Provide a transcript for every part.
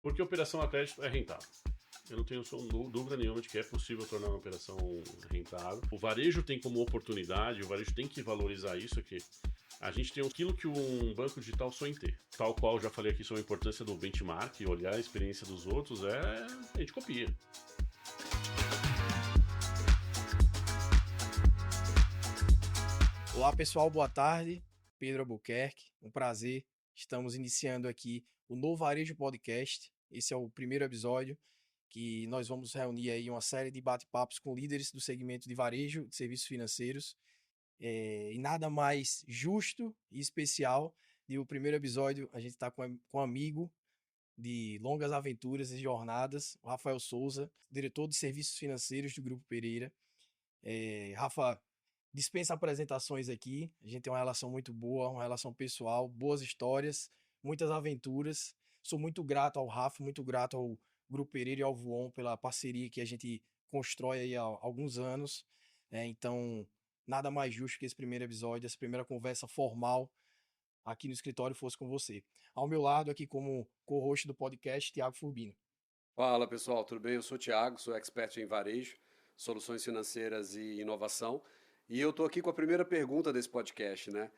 Porque a operação a crédito é rentável. Eu não tenho dúvida nenhuma de que é possível tornar uma operação rentável. O varejo tem como oportunidade, o varejo tem que valorizar isso aqui. A gente tem aquilo que um banco digital sonha em ter. Tal qual eu já falei aqui sobre a importância do benchmark, olhar a experiência dos outros, a gente copia. Olá pessoal, boa tarde. Pedro Albuquerque, um prazer. Estamos iniciando aqui o Novo Varejo Podcast. Esse é o primeiro episódio que nós vamos reunir aí uma série de bate-papos com líderes do segmento de varejo de serviços financeiros. E nada mais justo e especial de o primeiro episódio a gente está com um amigo de longas aventuras e jornadas, o Rafael Souza, diretor de serviços financeiros do Grupo Pereira. Rafa, dispensa apresentações aqui. A gente tem uma relação muito boa, uma relação pessoal, boas histórias, muitas aventuras. Sou muito grato ao Rafa, muito grato ao Grupo Pereira e ao Voon pela parceria que a gente constrói aí há alguns anos. Então, nada mais justo que esse primeiro episódio, essa primeira conversa formal aqui no escritório fosse com você. Ao meu lado, aqui como co-host do podcast, Thiago Furbino. Fala pessoal, tudo bem? Eu sou o Thiago, sou expert em varejo, soluções financeiras e inovação. E eu estou aqui com a primeira pergunta desse podcast, né?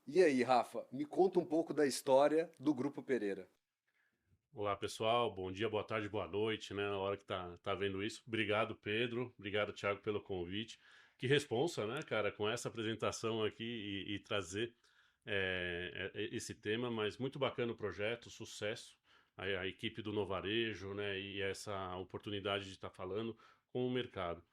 E aí, Rafa, me conta um pouco da história do Grupo Pereira. Olá pessoal, bom dia, boa tarde, boa noite, né? Na hora que tá vendo isso. Obrigado, Pedro. Obrigado, Thiago, pelo convite. Que responsa, né, cara, com essa apresentação aqui e trazer esse tema, mas muito bacana o projeto, sucesso. A equipe do Novarejo, né? E essa oportunidade de estar falando com o mercado.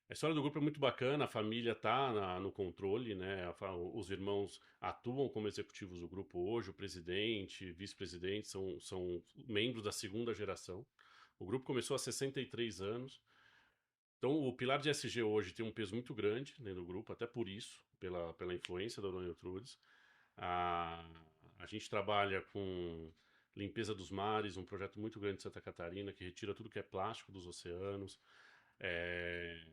A história do grupo é muito bacana, a família está no controle, né? Os irmãos atuam como executivos do grupo hoje, o presidente, vice-presidente são membros da segunda geração. O grupo começou há 63 anos. Então, o pilar de SG hoje tem um peso muito grande dentro do grupo, até por isso, pela influência da Dona Trudes. A, a gente trabalha com limpeza dos mares, um projeto muito grande de Santa Catarina, que retira tudo que é plástico dos oceanos. É,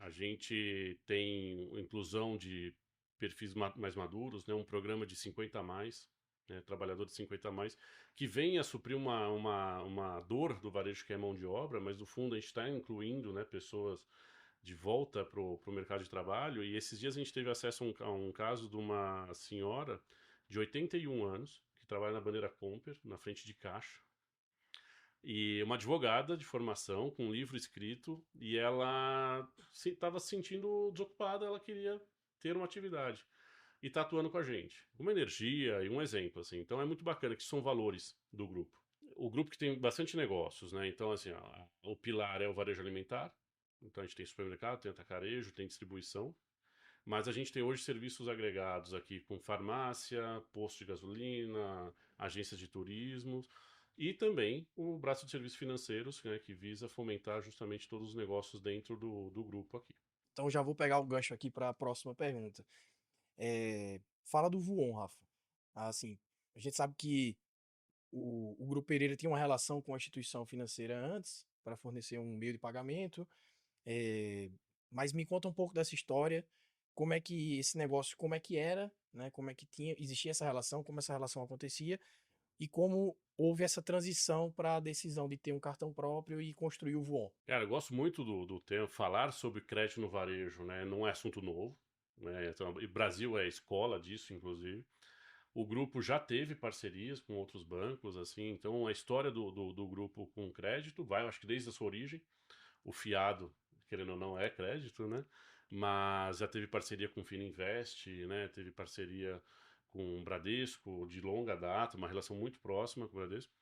a gente tem inclusão de perfis mais maduros, né? Um programa de 50 a mais, né? Trabalhador de 50 a mais, que vem a suprir uma dor do varejo que é mão de obra, mas no fundo a gente está incluindo, né, pessoas de volta para o mercado de trabalho. E esses dias a gente teve acesso a um caso de uma senhora de 81 anos, que trabalha na Bandeira Comper, na frente de caixa, e uma advogada de formação, com um livro escrito, e ela estava se sentindo desocupada, ela queria ter uma atividade. E está atuando com a gente. Uma energia e um exemplo, assim. Então é muito bacana, que são valores do grupo. O grupo que tem bastante negócios, né? Então, assim, o pilar é o varejo alimentar. Então a gente tem supermercado, tem atacarejo, tem distribuição. Mas a gente tem hoje serviços agregados aqui com farmácia, posto de gasolina, agências de turismo e também o braço de serviços financeiros, né, que visa fomentar justamente todos os negócios dentro do grupo aqui. Então já vou pegar o gancho aqui para a próxima pergunta. Fala do Voon, Rafa. Assim, a gente sabe que o Grupo Pereira tinha uma relação com a instituição financeira antes, para fornecer um meio de pagamento, mas me conta um pouco dessa história, como é que esse negócio, como é que era, né? Como é que existia essa relação, como essa relação acontecia, e como houve essa transição para a decisão de ter um cartão próprio e construir o Voon. Cara, eu gosto muito do tema, falar sobre crédito no varejo, né, não é assunto novo, né, então, e Brasil é escola disso, inclusive. O grupo já teve parcerias com outros bancos, assim, então a história do grupo com crédito vai, eu acho que desde a sua origem. O fiado, querendo ou não, é crédito, né? Mas já teve parceria com o Fininvest, né? Teve parceria com o Bradesco de longa data, uma relação muito próxima com o Bradesco.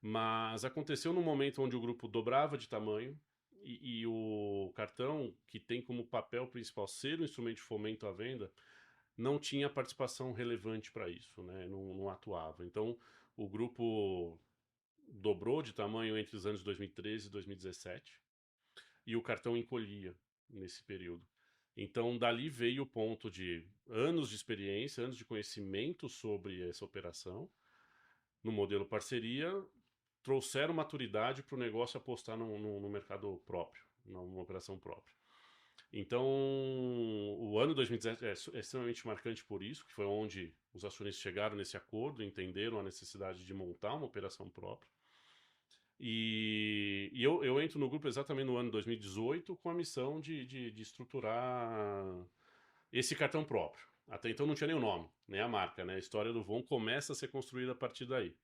Mas aconteceu num momento onde o grupo dobrava de tamanho e o cartão, que tem como papel principal ser um instrumento de fomento à venda, não tinha participação relevante para isso, né? Não atuava. Então, o grupo dobrou de tamanho entre os anos 2013 e 2017 e o cartão encolhia nesse período. Então, dali veio o ponto de anos de experiência, anos de conhecimento sobre essa operação, no modelo parceria, trouxeram maturidade para o negócio apostar no mercado próprio, numa operação própria. Então, o ano 2017 é extremamente marcante por isso, que foi onde os acionistas chegaram nesse acordo, entenderam a necessidade de montar uma operação própria. E eu entro no grupo exatamente no ano 2018 com a missão de estruturar esse cartão próprio. Até então não tinha nem o nome, nem a marca, né? A história do Von começa a ser construída a partir daí,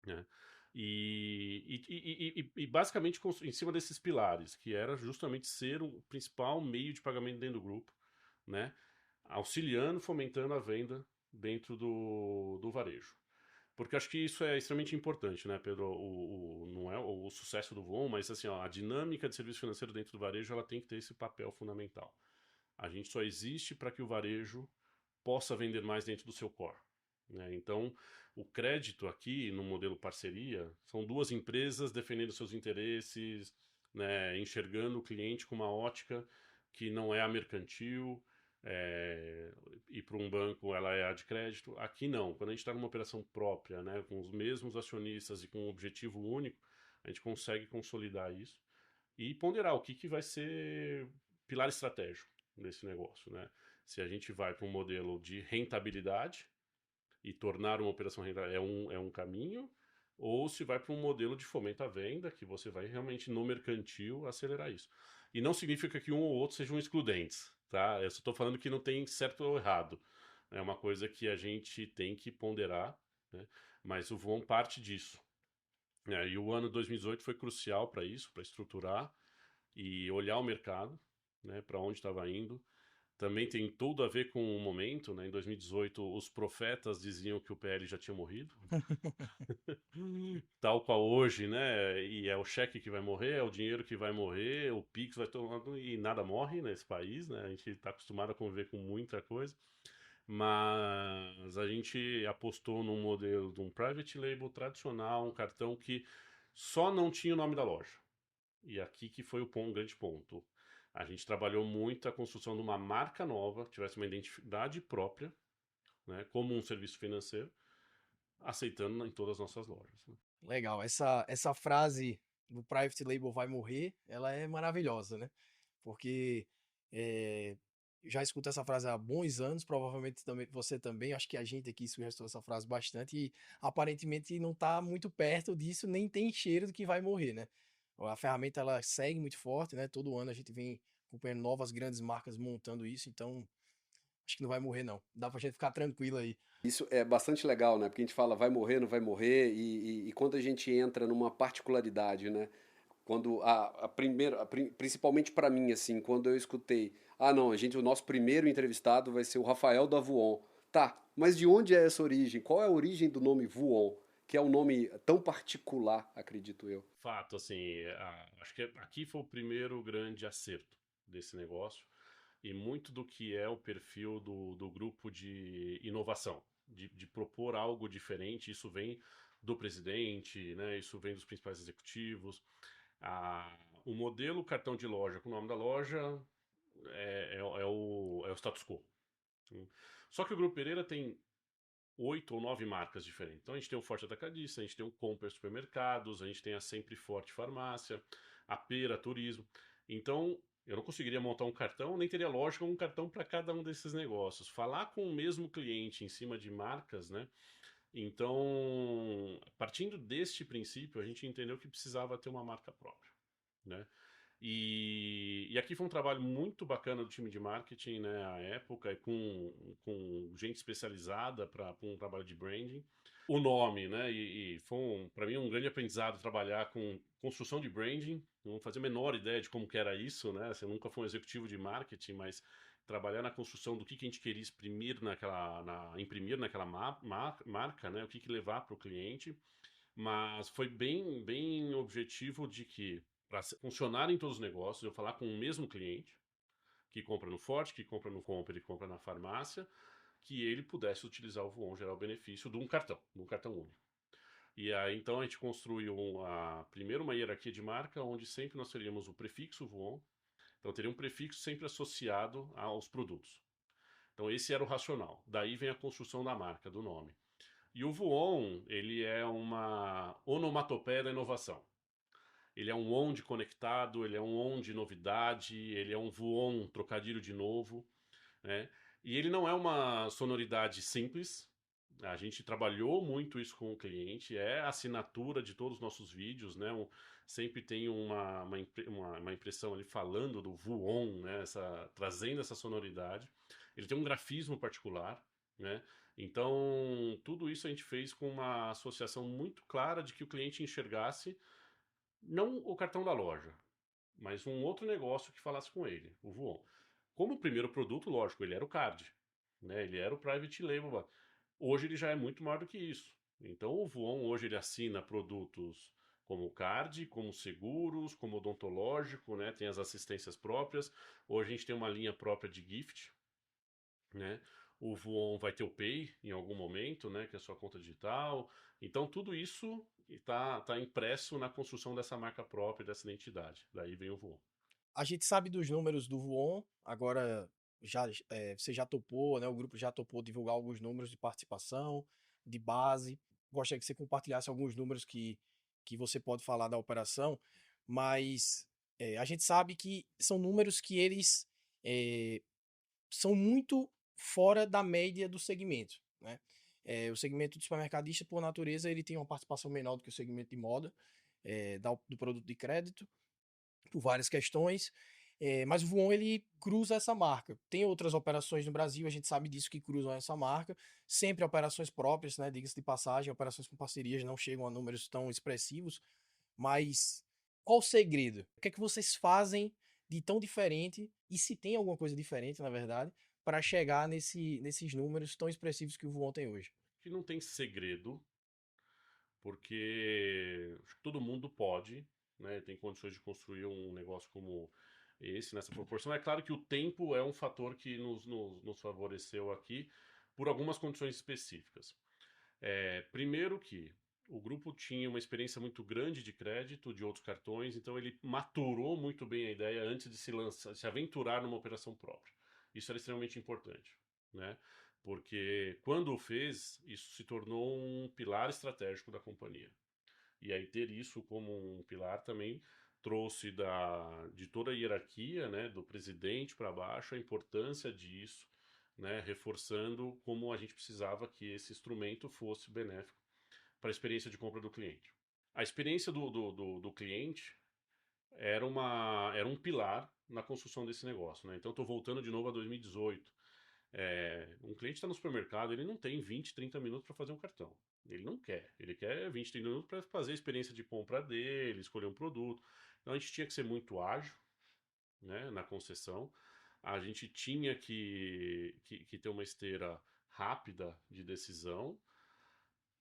né? E basicamente em cima desses pilares, que era justamente ser o principal meio de pagamento dentro do grupo, né? Auxiliando, fomentando a venda dentro do varejo. Porque acho que isso é extremamente importante, né, Pedro? Não é o sucesso do Von, mas assim, ó, a dinâmica de serviço financeiro dentro do varejo ela tem que ter esse papel fundamental. A gente só existe para que o varejo possa vender mais dentro do seu core, né? Então, o crédito aqui no modelo parceria são duas empresas defendendo seus interesses, né, enxergando o cliente com uma ótica que não é a mercantil, é, e para um banco ela é a de crédito. Aqui não, quando a gente está numa operação própria, né, com os mesmos acionistas e com um objetivo único, a gente consegue consolidar isso e ponderar o que vai ser pilar estratégico nesse negócio, né? Se a gente vai para um modelo de rentabilidade e tornar uma operação rentável é um caminho, ou se vai para um modelo de fomento à venda, que você vai realmente no mercantil acelerar isso. E não significa que um ou outro sejam excludentes, tá? Eu só estou falando que não tem certo ou errado. É uma coisa que a gente tem que ponderar, né? Mas o Von parte disso. E o ano 2018 foi crucial para isso, para estruturar e olhar o mercado, né, para onde estava indo. Também tem tudo a ver com o momento, né? Em 2018, os profetas diziam que o PL já tinha morrido, tal qual hoje, né? E é o cheque que vai morrer, é o dinheiro que vai morrer, o Pix vai tomando e nada morre nesse país, né? A gente está acostumado a conviver com muita coisa, mas a gente apostou num modelo de um private label tradicional, um cartão que só não tinha o nome da loja. E aqui que foi um grande ponto. A gente trabalhou muito a construção de uma marca nova, que tivesse uma identidade própria, né, como um serviço financeiro, aceitando em todas as nossas lojas, né? Legal. Essa frase do private label vai morrer, ela é maravilhosa, né? Porque eh, já escuto essa frase há bons anos, provavelmente também, você também, acho que a gente aqui sugeriu essa frase bastante e aparentemente não está muito perto disso, nem tem cheiro de que vai morrer, né? A ferramenta ela segue muito forte, né? Todo ano a gente vem acompanhando novas grandes marcas montando isso, então acho que não vai morrer não. Dá pra gente ficar tranquilo aí. Isso é bastante legal, né? Porque a gente fala vai morrer, não vai morrer, e quando a gente entra numa particularidade, né? Quando a primeira, principalmente para mim, assim, quando eu escutei, ah, não, o nosso primeiro entrevistado vai ser o Rafael da Vuon. Tá, mas de onde é essa origem? Qual é a origem do nome Vuon? Que é um nome tão particular, acredito eu. Fato, assim, acho que aqui foi o primeiro grande acerto desse negócio e muito do que é o perfil do grupo de inovação, de propor algo diferente. Isso vem do presidente, né? Isso vem dos principais executivos. O modelo cartão de loja com o nome da loja é o status quo. Só que o Grupo Pereira tem 8 ou 9 marcas diferentes. Então a gente tem o Forte Atacadista, a gente tem o Comper Supermercados, a gente tem a Sempre Forte Farmácia, a Pera Turismo. Então eu não conseguiria montar um cartão, nem teria lógica um cartão para cada um desses negócios. Falar com o mesmo cliente em cima de marcas, né? Então, partindo deste princípio, a gente entendeu que precisava ter uma marca própria, né? E aqui foi um trabalho muito bacana do time de marketing, né, à época, com gente especializada para um trabalho de branding. O nome, né, e foi para mim um grande aprendizado trabalhar com construção de branding. Não fazia a menor ideia de como que era isso, né? Você nunca foi um executivo de marketing, mas trabalhar na construção do que a gente queria imprimir naquela marca, né? O que levar para o cliente. Mas foi bem, bem objetivo de que, para funcionar em todos os negócios, eu falar com o mesmo cliente, que compra no Forte, que compra no Compre, que compra na farmácia, que ele pudesse utilizar o Voon, gerar o benefício de um cartão único. E aí, então, a gente construiu primeiro uma hierarquia de marca, onde sempre nós teríamos o prefixo Voon. Então, teria um prefixo sempre associado aos produtos. Então, esse era o racional. Daí vem a construção da marca, do nome. E o Voon, ele é uma onomatopeia da inovação. Ele é um on de conectado, ele é um on de novidade, ele é um voon, trocadilho de novo, né? E ele não é uma sonoridade simples, A gente trabalhou muito isso com o cliente, é a assinatura de todos os nossos vídeos, né? Sempre tem uma impressão ali falando do Vuon, né? Trazendo essa sonoridade. Ele tem um grafismo particular, né? Então, tudo isso a gente fez com uma associação muito clara de que o cliente enxergasse não o cartão da loja, mas um outro negócio que falasse com ele, o Vuon. Como o primeiro produto, lógico, ele era o card, né? Ele era o private label. Hoje ele já é muito maior do que isso. Então o Vuon hoje ele assina produtos como card, como seguros, como odontológico, né? Tem as assistências próprias. Hoje a gente tem uma linha própria de gift, né? O Vuon vai ter o Pay em algum momento, né? Que é a sua conta digital. Então tudo isso tá impresso na construção dessa marca própria, dessa identidade. Daí vem o Vuon. A gente sabe dos números do Vuon, agora você já topou, né? O grupo já topou divulgar alguns números de participação, de base. Gostaria que você compartilhasse alguns números que você pode falar da operação, mas a gente sabe que são números que eles eh, são muito fora da média do segmento, né? O segmento do supermercadista, por natureza, ele tem uma participação menor do que o segmento de moda, do produto de crédito, por várias questões. Mas o Voon ele cruza essa marca. Tem outras operações no Brasil, a gente sabe disso, que cruzam essa marca. Sempre operações próprias, né? Diga-se de passagem, operações com parcerias não chegam a números tão expressivos. Mas qual o segredo? O que é que vocês fazem de tão diferente? E se tem alguma coisa diferente, na verdade, para chegar nesses números tão expressivos que o Voon tem hoje? Que não tem segredo, porque todo mundo pode, né? Tem condições de construir um negócio como esse, nessa proporção. É claro que o tempo é um fator que nos favoreceu aqui por algumas condições específicas. Primeiro que o grupo tinha uma experiência muito grande de crédito, de outros cartões, então ele maturou muito bem a ideia antes de se lançar, se aventurar numa operação própria. Isso era extremamente importante, né? Porque quando o fez, isso se tornou um pilar estratégico da companhia. E aí ter isso como um pilar também trouxe de toda a hierarquia, né, do presidente para baixo, a importância disso, né, reforçando como a gente precisava que esse instrumento fosse benéfico para a experiência de compra do cliente. A experiência do cliente era um pilar na construção desse negócio, né? Então estou voltando de novo a 2018. Um cliente está no supermercado, ele não tem 20, 30 minutos para fazer um cartão. Ele não quer. Ele quer 20, 30 minutos para fazer a experiência de compra dele, escolher um produto. Então a gente tinha que ser muito ágil, né, na concessão. A gente tinha que ter uma esteira rápida de decisão.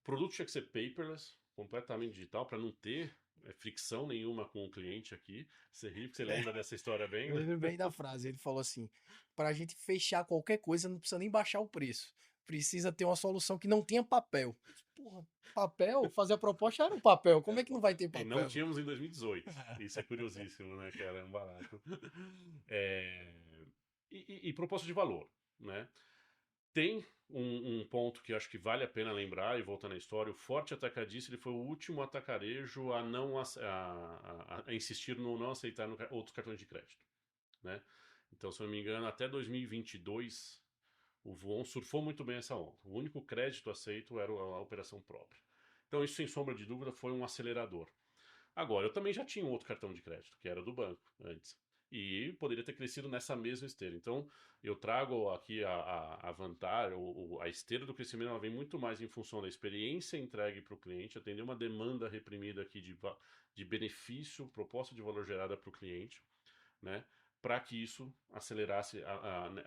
O produto tinha que ser paperless, completamente digital, para não ter fricção nenhuma com o cliente aqui. Você ri porque você lembra dessa história bem, Eu né? lembro bem da frase. Ele falou assim: para a gente fechar qualquer coisa, não precisa nem baixar o preço. Precisa ter uma solução que não tenha papel. Porra, papel? Fazer a proposta era um papel. Como é que não vai ter E não papel? tínhamos em 2018. Isso é curiosíssimo, né, cara? É um barato. É... E proposta de valor, né? Tem um ponto que eu acho que vale a pena lembrar e voltar na história. O Forte Atacadista ele foi o último atacarejo a não a insistir no não aceitar outros cartões de crédito, né? Então, se eu não me engano, até 2022 o Voon surfou muito bem essa onda. O único crédito aceito era a operação própria. Então, isso sem sombra de dúvida foi um acelerador. Agora, eu também já tinha um outro cartão de crédito, que era do banco antes. E poderia ter crescido nessa mesma esteira. Então, eu trago aqui a vantagem, a esteira do crescimento ela vem muito mais em função da experiência entregue para o cliente, atender uma demanda reprimida aqui de benefício, proposta de valor gerada para o cliente, né? Para que isso acelerasse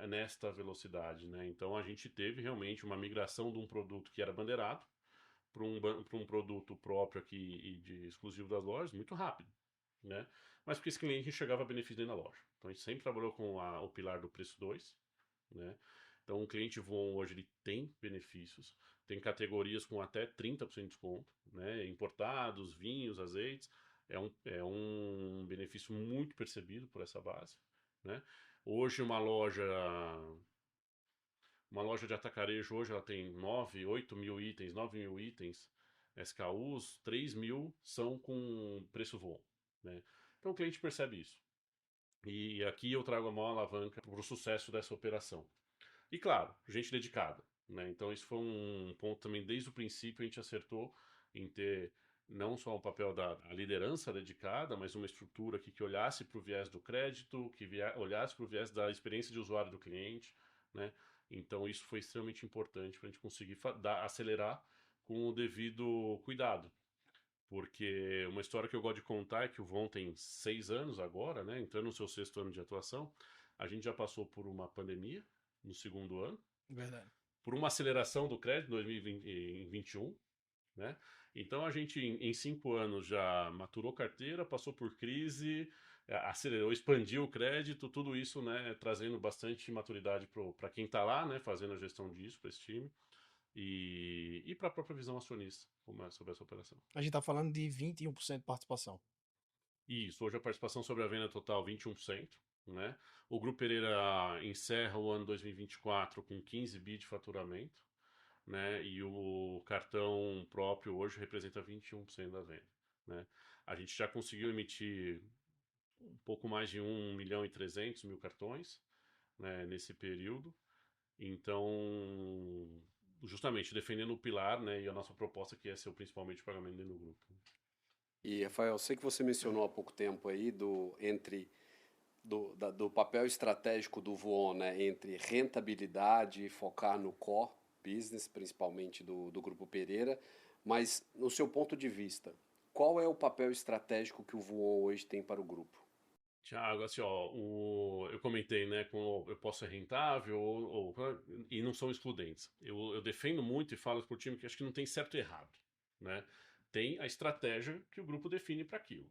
nesta velocidade, né? Então, a gente teve realmente uma migração de um produto que era bandeirado para um produto próprio aqui e de exclusivo das lojas muito rápido, né? Mas porque esse cliente enxergava benefício dentro da loja. Então a gente sempre trabalhou com o pilar do preço 2, né? Então o cliente Voon hoje ele tem benefícios, tem categorias com até 30% de desconto, né? Importados, vinhos, azeites, é um benefício muito percebido por essa base, né? Hoje uma loja de atacarejo hoje ela tem 9, 8 mil itens, 9 mil itens SKUs, 3 mil são com preço Voon, né? Então o cliente percebe isso. E aqui eu trago a maior alavanca para o sucesso dessa operação. E claro, gente dedicada. né? Então isso foi um ponto também, desde o princípio a gente acertou em ter não só o papel da liderança dedicada, mas uma estrutura que olhasse para o viés do crédito, olhasse para o viés da experiência de usuário do cliente, né? Então isso foi extremamente importante para a gente conseguir acelerar com o devido cuidado. Porque uma história que eu gosto de contar é que o Von tem 6 anos agora, né? Entrando no seu 6º ano de atuação. A gente já passou por uma pandemia no 2º ano, Verdade. por uma aceleração do crédito em 2021, né? Então a gente em 5 anos já maturou carteira, passou por crise, acelerou, expandiu o crédito, tudo isso, né, trazendo bastante maturidade para quem está lá, né, fazendo a gestão disso para esse time e para a própria visão acionista sobre essa operação. A gente tá falando de 21% de participação. Isso, hoje a participação sobre a venda total 21%, né? O Grupo Pereira encerra o ano 2024 com 15 bi de faturamento, né? E o cartão próprio hoje representa 21% da venda, né? A gente já conseguiu emitir um pouco mais de 1.300.000 cartões, né, nesse período. Então, justamente defendendo o pilar, né, e a nossa proposta que é ser principalmente o pagamento dentro do grupo. E, Rafael, eu sei que você mencionou há pouco tempo aí do papel estratégico do Voon, né, entre rentabilidade e focar no core business, principalmente do Grupo Pereira, mas no seu ponto de vista, qual é o papel estratégico que o Voon hoje tem para o grupo? Tiago, assim, ó, eu comentei, né, com eu posso ser rentável e não são excludentes. Eu defendo muito e falo para o time que acho que não tem certo e errado, né? Tem a estratégia que o grupo define para aquilo.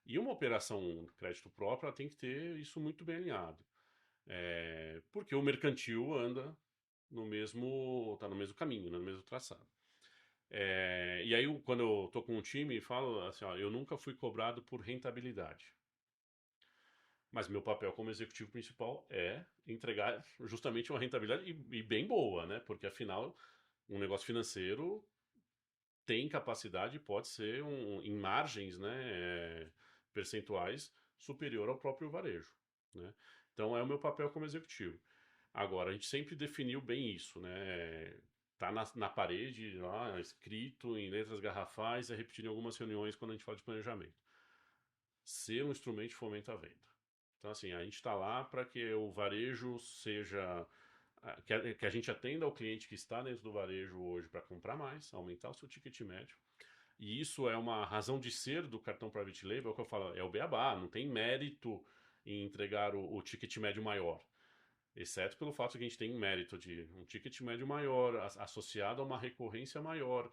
E uma operação de crédito próprio, ela tem que ter isso muito bem alinhado. Porque o mercantil anda tá no mesmo caminho, no mesmo traçado. E aí, quando eu tô com um time, falo assim, ó, eu nunca fui cobrado por rentabilidade. Mas meu papel como executivo principal é entregar justamente uma rentabilidade e bem boa, né? Porque afinal, um negócio financeiro tem capacidade, pode ser em margens, né, percentuais superior ao próprio varejo, né? Então é o meu papel como executivo. Agora, a gente sempre definiu bem isso, né? Tá na parede, lá, escrito em letras garrafais, é repetido em algumas reuniões quando a gente fala de planejamento. Ser um instrumento de fomento à venda. Então, assim, a gente está lá para que o varejo seja. Que a gente atenda ao cliente que está dentro do varejo hoje para comprar mais, aumentar o seu ticket médio. E isso é uma razão de ser do cartão Private Label, é o que eu falo, é o beabá, não tem mérito em entregar o ticket médio maior. Exceto pelo fato que a gente tem mérito de um ticket médio maior, associado a uma recorrência maior,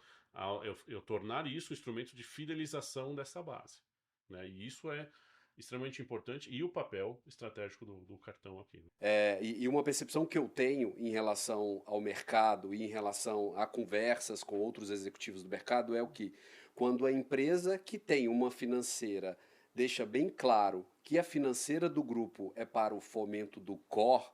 eu tornar isso um instrumento de fidelização dessa base, né? E isso é extremamente importante e o papel estratégico do cartão aqui, né? E uma percepção que eu tenho em relação ao mercado e em relação a conversas com outros executivos do mercado é o que, quando a empresa que tem uma financeira deixa bem claro que a financeira do grupo é para o fomento do core,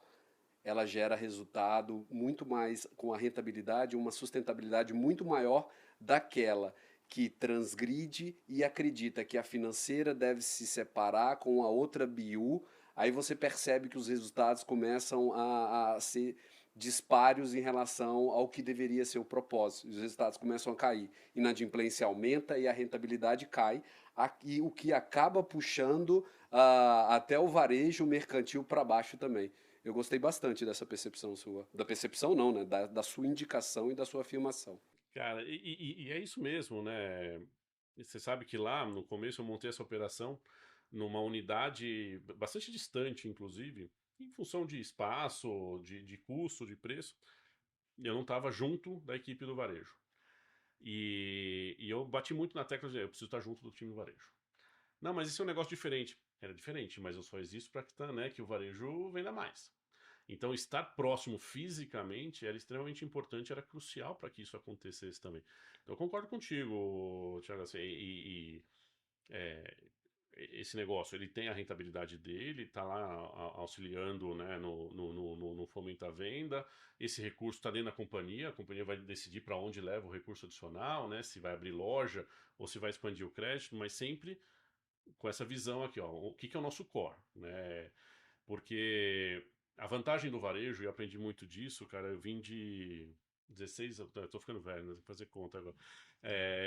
ela gera resultado muito mais, com a rentabilidade, uma sustentabilidade muito maior daquela que transgride e acredita que a financeira deve se separar com a outra BU. Aí você percebe que os resultados começam a ser dispares em relação ao que deveria ser o propósito. Os resultados começam a cair. Inadimplência aumenta e a rentabilidade cai, e o que acaba puxando até o varejo mercantil para baixo também. Eu gostei bastante dessa percepção sua. Da percepção não, né? Da sua indicação e da sua afirmação. Cara, e é isso mesmo, né? Você sabe que lá no começo eu montei essa operação numa unidade bastante distante, inclusive, em função de espaço, de custo, de preço. Eu não estava junto da equipe do varejo. E eu bati muito na tecla de eu preciso estar junto do time do varejo. Não, mas isso é um negócio diferente. Era diferente, mas eu só existo para que, né, que o varejo venda mais. Então, estar próximo fisicamente era extremamente importante, era crucial para que isso acontecesse também. Então, eu concordo contigo, Thiago, assim, é, esse negócio, ele tem a rentabilidade dele, está lá auxiliando, né, no fomento à venda, esse recurso está dentro da companhia, a companhia vai decidir para onde leva o recurso adicional, né, se vai abrir loja ou se vai expandir o crédito, mas sempre com essa visão aqui, ó, o que é o nosso core, né? Porque A vantagem do varejo, e eu aprendi muito disso, cara, eu vim de 16 anos, eu tô ficando velho, né? Tem que fazer conta agora.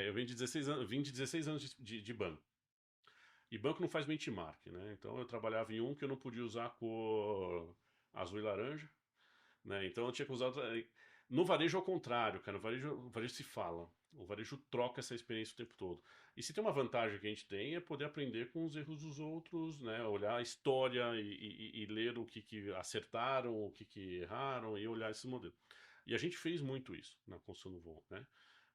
Eu vim de 16 anos, vim de 16 anos de banco. E banco não faz benchmark, né? Então eu trabalhava em um que eu não podia usar a cor azul e laranja, né? Então eu tinha que usar outra. No varejo ao contrário, cara. O varejo se fala. O varejo troca essa experiência o tempo todo. E se tem uma vantagem que a gente tem é poder aprender com os erros dos outros, né? Olhar a história e ler o que acertaram, o que erraram e olhar esses modelos. E a gente fez muito isso na construção do voo, né?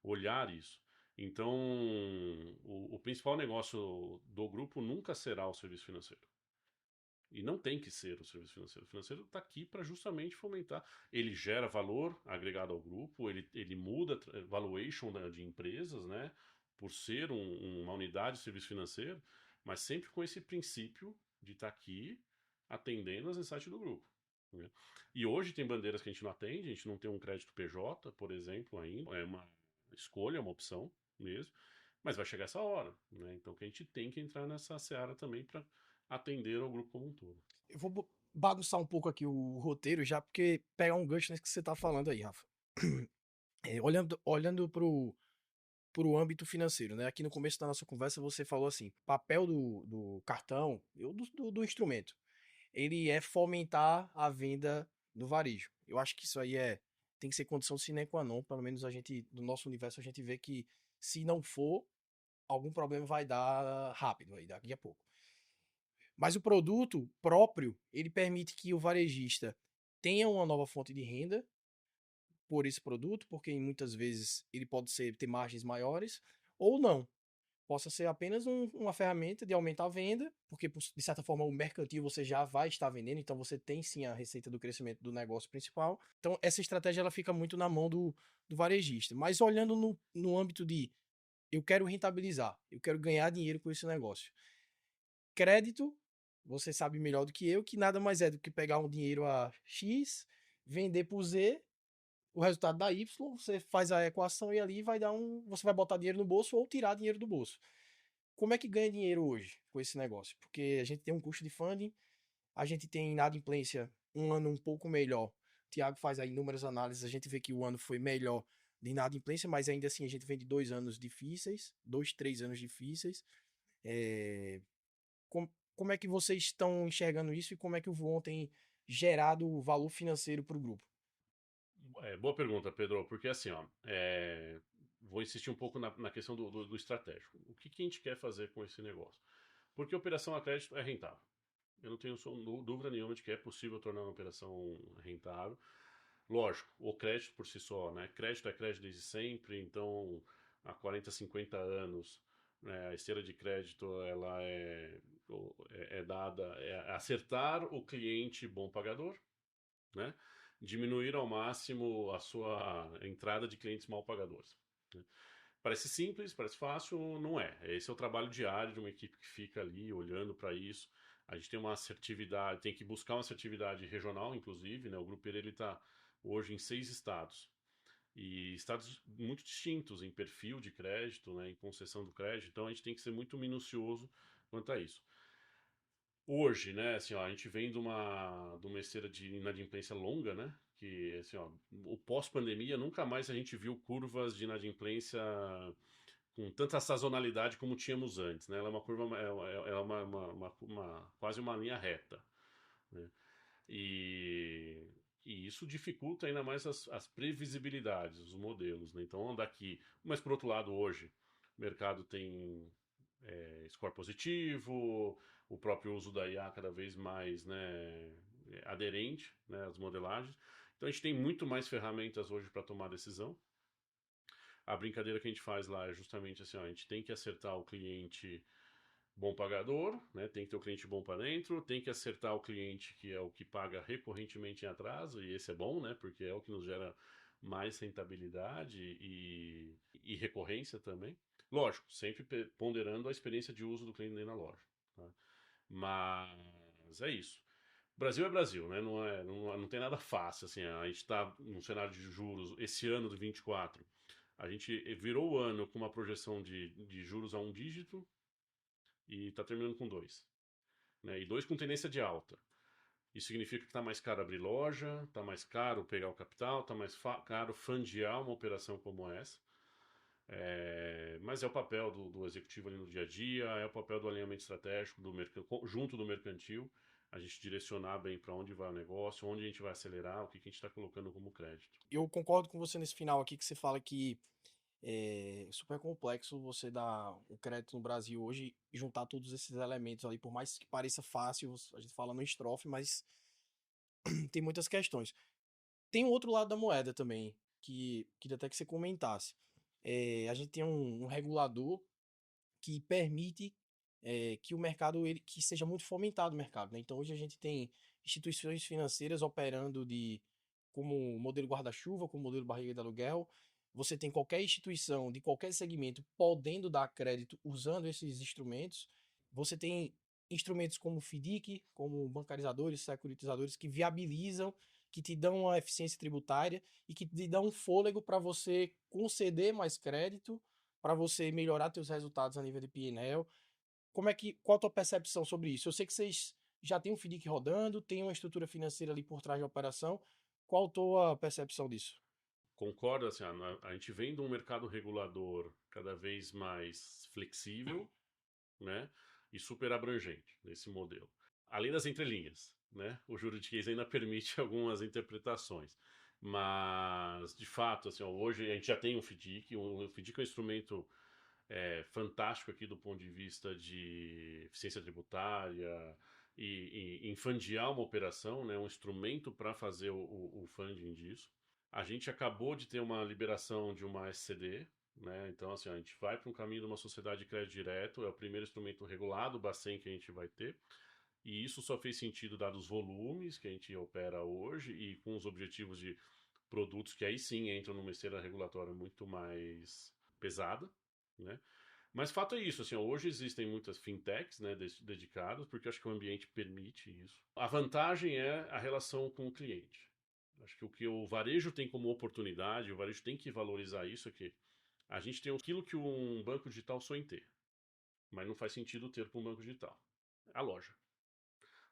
Olhar isso. Então, o principal negócio do grupo nunca será o serviço financeiro. E não tem que ser o serviço financeiro. O financeiro está aqui para justamente fomentar. Ele gera valor agregado ao grupo, ele muda valuation de empresas, né? Por ser uma unidade de serviço financeiro, mas sempre com esse princípio de estar aqui atendendo as necessidades do grupo. Né? E hoje tem bandeiras que a gente não atende, a gente não tem um crédito PJ, por exemplo, ainda. É uma escolha, uma opção mesmo. Mas vai chegar essa hora, né? Então que a gente tem que entrar nessa seara também para atender ao grupo como um todo. Eu vou bagunçar um pouco aqui o roteiro já, porque pegar um gancho nesse que você tá falando aí, Rafa. Olhando pro âmbito financeiro, né? Aqui no começo da nossa conversa você falou assim, papel do cartão, do instrumento, ele é fomentar a venda do varejo. Eu acho que isso aí tem que ser condição sine qua non, pelo menos a gente, do nosso universo, a gente vê que se não for, algum problema vai dar rápido aí, daqui a pouco. Mas o produto próprio, ele permite que o varejista tenha uma nova fonte de renda por esse produto, porque muitas vezes ele pode ter margens maiores, ou não. Possa ser apenas uma ferramenta de aumentar a venda, porque de certa forma o mercantil você já vai estar vendendo, então você tem sim a receita do crescimento do negócio principal. Então essa estratégia ela fica muito na mão do varejista. Mas olhando no âmbito de eu quero rentabilizar, eu quero ganhar dinheiro com esse negócio. Crédito, você sabe melhor do que eu, que nada mais é do que pegar um dinheiro a X, vender por Z, o resultado dá Y, você faz a equação e ali vai dar você vai botar dinheiro no bolso ou tirar dinheiro do bolso. Como é que ganha dinheiro hoje com esse negócio? Porque a gente tem um custo de funding, a gente tem inadimplência um ano um pouco melhor. O Thiago faz aí inúmeras análises, a gente vê que o ano foi melhor de inadimplência, mas ainda assim a gente vem de 2 anos difíceis, 2, 3 anos difíceis. É, como é que vocês estão enxergando isso e como é que o Voon tem gerado valor financeiro para o grupo? Boa pergunta, Pedro, porque assim, ó, vou insistir um pouco na questão do estratégico. O que a gente quer fazer com esse negócio? Porque operação a crédito é rentável. Eu não tenho dúvida nenhuma de que é possível tornar uma operação rentável. Lógico, o crédito por si só, né? Crédito é crédito desde sempre, então há 40, 50 anos, né, a esteira de crédito ela é dada, é acertar o cliente bom pagador, né? Diminuir ao máximo a sua entrada de clientes mal pagadores. Né? Parece simples, parece fácil, não é. Esse é o trabalho diário de uma equipe que fica ali olhando para isso. A gente tem uma assertividade, tem que buscar uma assertividade regional, inclusive, né? O Grupo ele está hoje em 6 estados. E estados muito distintos em perfil de crédito, né, em concessão do crédito, então a gente tem que ser muito minucioso quanto a isso. Hoje, né, assim, ó, a gente vem de uma esteira de inadimplência longa, né, que, assim, ó, o pós-pandemia, nunca mais a gente viu curvas de inadimplência com tanta sazonalidade como tínhamos antes, né, ela é uma curva, é quase uma linha reta, né, e, e isso dificulta ainda mais as previsibilidades, os modelos, né, então daqui, mas por outro lado, hoje, o mercado tem score positivo, o próprio uso da IA cada vez mais, né, aderente, né, às modelagens. Então a gente tem muito mais ferramentas hoje para tomar decisão. A brincadeira que a gente faz lá é justamente assim, ó, a gente tem que acertar o cliente bom pagador, né, tem que ter o cliente bom para dentro, tem que acertar o cliente que é o que paga recorrentemente em atraso, e esse é bom, né, porque é o que nos gera mais rentabilidade e recorrência também. Lógico, sempre ponderando a experiência de uso do cliente dentro da loja. Tá? Mas é isso. Brasil é Brasil, né? Não tem nada fácil. Assim, a gente está num cenário de juros, esse ano de 24, a gente virou o ano com uma projeção de juros a um dígito e está terminando com dois. Né? E dois com tendência de alta. Isso significa que está mais caro abrir loja, está mais caro pegar o capital, está mais caro fundear uma operação como essa. Mas é o papel do executivo ali no dia a dia, é o papel do alinhamento estratégico junto do mercantil, a gente direcionar bem para onde vai o negócio, onde a gente vai acelerar, o que a gente está colocando como crédito. Eu concordo com você nesse final aqui que você fala que é super complexo você dar o crédito no Brasil hoje e juntar todos esses elementos ali, por mais que pareça fácil, a gente fala no estrofe, mas tem muitas questões. Tem um outro lado da moeda também, que queria até que você comentasse. A gente tem um regulador que permite que o mercado que seja muito fomentado o mercado, né? Então hoje a gente tem instituições financeiras operando como modelo guarda-chuva, como modelo barriga de aluguel. Você tem qualquer instituição de qualquer segmento podendo dar crédito usando esses instrumentos. Você tem instrumentos como FDIC, como bancarizadores, securitizadores que viabilizam, que te dão uma eficiência tributária e que te dão um fôlego para você conceder mais crédito, para você melhorar seus resultados a nível de P&L. Qual a tua percepção sobre isso? Eu sei que vocês já têm um FDIC rodando, tem uma estrutura financeira ali por trás da operação. Qual a tua percepção disso? Concordo, assim, a gente vem de um mercado regulador cada vez mais flexível, né, e super abrangente nesse modelo. Além das entrelinhas, né, o juridiquês ainda permite algumas interpretações. Mas, de fato, assim, ó, hoje a gente já tem um FDIC. O FDIC é um instrumento fantástico aqui do ponto de vista de eficiência tributária e em fundear uma operação, né, um instrumento para fazer o funding disso. A gente acabou de ter uma liberação de uma SCD, né? Então, assim, a gente vai para um caminho de uma sociedade de crédito direto, é o primeiro instrumento regulado, o Bacen, que a gente vai ter. E isso só fez sentido dados os volumes que a gente opera hoje e com os objetivos de produtos que aí sim entram numa esteira regulatória muito mais pesada, né? Mas fato é isso, assim, hoje existem muitas fintechs, né, dedicadas, porque eu acho que o ambiente permite isso. A vantagem é a relação com o cliente. Acho que o que o varejo tem como oportunidade, o varejo tem que valorizar isso, é que a gente tem aquilo que um banco digital sonha em ter, mas não faz sentido ter para um banco digital. A loja.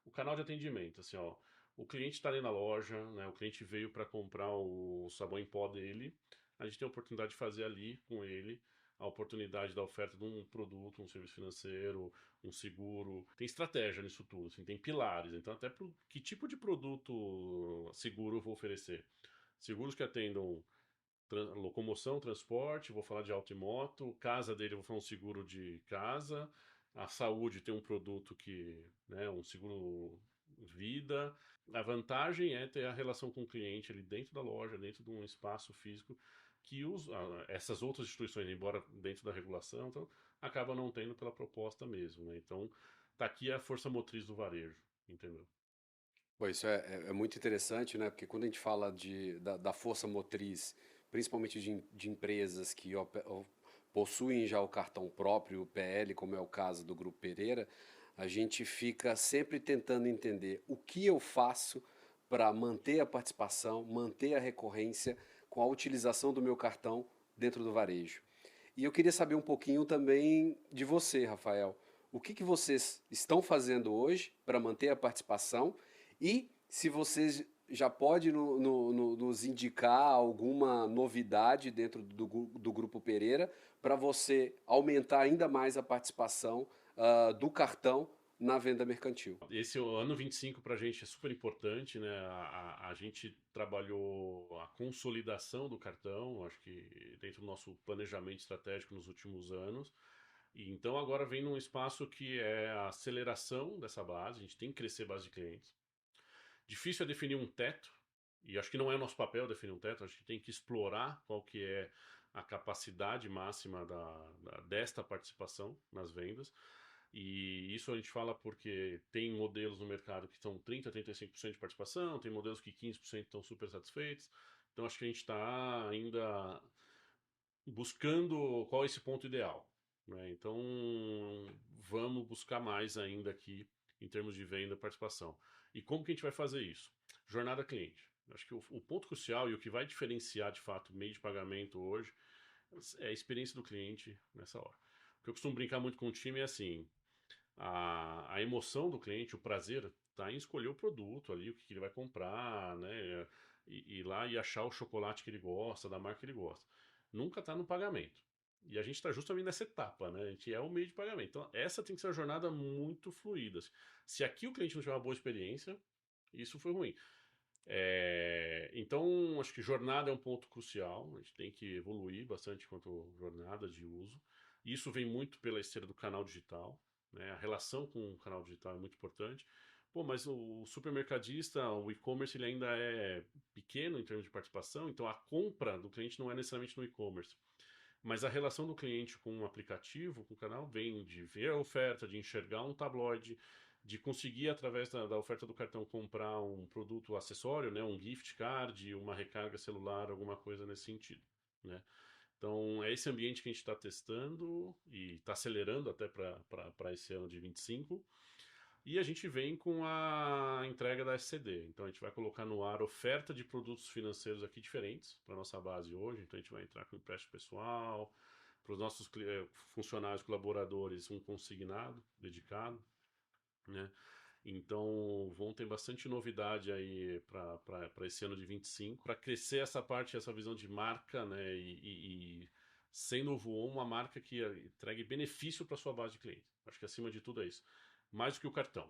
O canal de atendimento, assim, ó, o cliente está ali na loja, né, o cliente veio para comprar o sabão em pó dele, a gente tem a oportunidade de fazer ali com ele a oportunidade da oferta de um produto, um serviço financeiro, um seguro. Tem estratégia nisso tudo, assim, tem pilares. Então, até que tipo de produto seguro eu vou oferecer? Seguros que atendam locomoção, transporte, vou falar de auto e moto, casa dele, vou falar um seguro de casa, a saúde tem um produto que, né, um seguro vida. A vantagem é ter a relação com o cliente ali dentro da loja, dentro de um espaço físico que essas outras instituições, embora dentro da regulação, então, acaba não tendo pela proposta mesmo, né? Então, tá aqui a força motriz do varejo, entendeu? Pô, isso é muito interessante, né? Porque quando a gente fala da força motriz, principalmente de empresas que possuem já o cartão próprio, o PL, como é o caso do Grupo Pereira, a gente fica sempre tentando entender o que eu faço para manter a participação, manter a recorrência com a utilização do meu cartão dentro do varejo. E eu queria saber um pouquinho também de você, Rafael. O que vocês estão fazendo hoje para manter a participação e se vocês já pode nos indicar alguma novidade dentro do Grupo Pereira para você aumentar ainda mais a participação do cartão na venda mercantil. Esse ano 25 para a gente é super importante, né? A gente trabalhou a consolidação do cartão, acho que dentro do nosso planejamento estratégico nos últimos anos. E então agora vem num espaço que é a aceleração dessa base, a gente tem que crescer a base de clientes. Difícil é definir um teto, e acho que não é o nosso papel definir um teto, acho que tem que explorar qual que é a capacidade máxima desta participação nas vendas. E isso a gente fala porque tem modelos no mercado que estão 30%, 35% de participação, tem modelos que 15% estão super satisfeitos. Então acho que a gente está ainda buscando qual é esse ponto ideal, né? Então vamos buscar mais ainda aqui em termos de venda e participação. E como que a gente vai fazer isso? Jornada cliente. Acho que o ponto crucial e o que vai diferenciar de fato o meio de pagamento hoje é a experiência do cliente nessa hora. O que eu costumo brincar muito com o time é assim, a emoção do cliente, o prazer, está em escolher o produto ali, o que ele vai comprar, né? E ir lá e achar o chocolate que ele gosta, da marca que ele gosta. Nunca está no pagamento. E a gente está justamente nessa etapa, né? A gente é o meio de pagamento. Então, essa tem que ser uma jornada muito fluida. Se aqui o cliente não tiver uma boa experiência, isso foi ruim. Então, acho que jornada é um ponto crucial. A gente tem que evoluir bastante quanto jornada de uso. Isso vem muito pela esteira do canal digital, né? A relação com o canal digital é muito importante. Pô, mas o supermercadista, o e-commerce, ele ainda é pequeno em termos de participação, então a compra do cliente não é necessariamente no e-commerce. Mas a relação do cliente com o aplicativo, com o canal, vem de ver a oferta, de enxergar um tabloide, de conseguir, através da oferta do cartão, comprar um produto acessório, né, um gift card, uma recarga celular, alguma coisa nesse sentido, né? Então, é esse ambiente que a gente está testando e está acelerando até para esse ano de 25. E a gente vem com a entrega da SCD. Então a gente vai colocar no ar oferta de produtos financeiros aqui diferentes para nossa base hoje. Então a gente vai entrar com empréstimo pessoal, para os nossos funcionários, colaboradores, um consignado dedicado, né? Então vão ter bastante novidade aí para esse ano de 25, para crescer essa parte, essa visão de marca, né? E sendo o Voon uma marca que entregue benefício para sua base de clientes. Acho que acima de tudo é isso. Mais do que o cartão.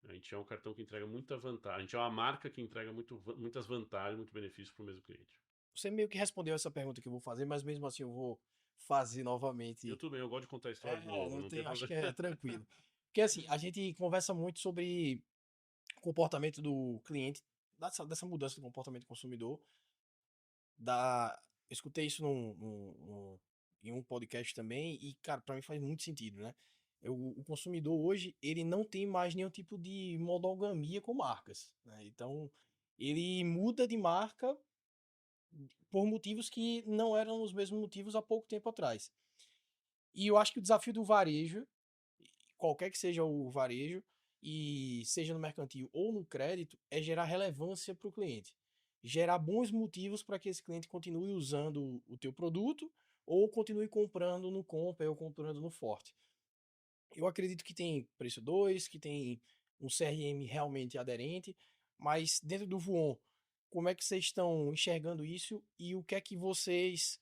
A gente é um cartão que entrega muita vantagem. A gente é uma marca que entrega muitas vantagens, muito benefício para o mesmo cliente. Você meio que respondeu essa pergunta que eu vou fazer, mas mesmo assim eu vou fazer novamente. Eu também, eu gosto de contar a história de novo, Não não tem tem, acho problema. que é tranquilo. Porque assim, a gente conversa muito sobre o comportamento do cliente, dessa mudança do comportamento do consumidor. Eu escutei isso em um podcast também, e, cara, para mim faz muito sentido, né? O consumidor hoje, ele não tem mais nenhum tipo de monogamia com marcas, né? Então, ele muda de marca por motivos que não eram os mesmos motivos há pouco tempo atrás. E eu acho que o desafio do varejo, qualquer que seja o varejo, e seja no mercantil ou no crédito, é gerar relevância para o cliente. Gerar bons motivos para que esse cliente continue usando o teu produto ou continue comprando no Compre ou comprando no Forte. Eu acredito que tem preço 2, que tem um CRM realmente aderente, mas dentro do Voon, como é que vocês estão enxergando isso e o que é que vocês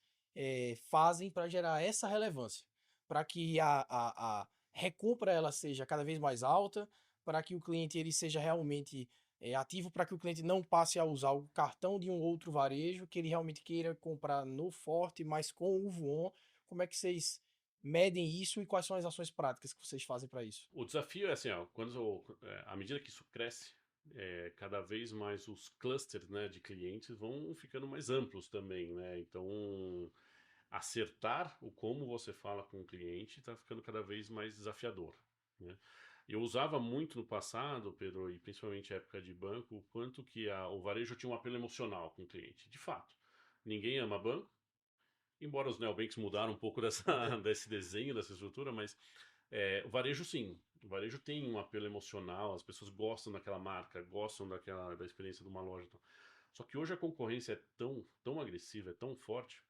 fazem para gerar essa relevância? Para que a recompra ela seja cada vez mais alta, para que o cliente ele seja realmente ativo, para que o cliente não passe a usar o cartão de um outro varejo, que ele realmente queira comprar no Forte, mas com o Voon. Como é que vocês medem isso e quais são as ações práticas que vocês fazem para isso? O desafio é assim, ó, à medida que isso cresce, cada vez mais os clusters, né, de clientes vão ficando mais amplos também, né? Então, acertar o como você fala com o cliente está ficando cada vez mais desafiador, né? Eu usava muito no passado, Pedro, e principalmente na época de banco, o quanto que o varejo tinha um apelo emocional com o cliente. De fato, ninguém ama banco, embora os neobanks mudaram um pouco desse desenho, dessa estrutura, mas o varejo sim. O varejo tem um apelo emocional, as pessoas gostam daquela marca, gostam da experiência de uma loja. Só que hoje a concorrência é tão agressiva, é tão forte,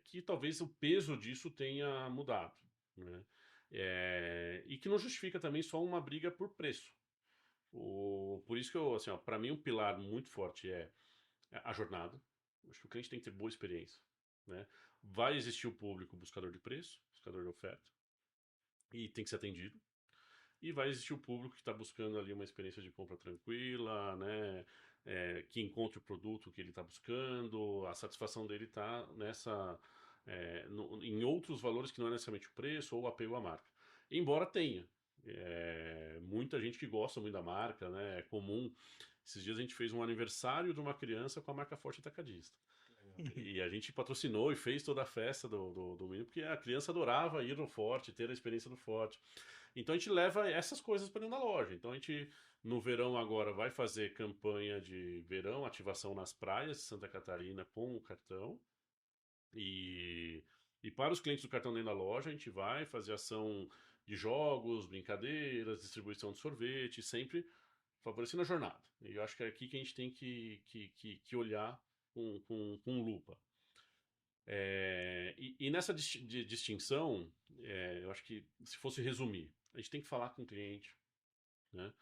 que talvez o peso disso tenha mudado, né? E que não justifica também só uma briga por preço. Por isso que assim, para mim um pilar muito forte é a jornada. Acho que o cliente tem que ter boa experiência, né? Vai existir o público buscador de preço, buscador de oferta, e tem que ser atendido. E vai existir o público que está buscando ali uma experiência de compra tranquila, né? Que encontre o produto que ele está buscando, a satisfação dele está em outros valores que não é necessariamente o preço ou o apego à marca. Embora tenha muita gente que gosta muito da marca, né? É comum. Esses dias a gente fez um aniversário de uma criança com a marca Forte Atacadista. E a gente patrocinou e fez toda a festa do menino, porque a criança adorava ir no Forte, ter a experiência do Forte. Então a gente leva essas coisas para dentro da loja. Então a gente, no verão agora, vai fazer campanha de verão, ativação nas praias de Santa Catarina com o cartão. E para os clientes do cartão dentro da loja, a gente vai fazer ação de jogos, brincadeiras, distribuição de sorvete, sempre favorecendo a jornada. E eu acho que é aqui que a gente tem que olhar com lupa. E nessa distinção, eu acho que se fosse resumir, a gente tem que falar com o cliente, né?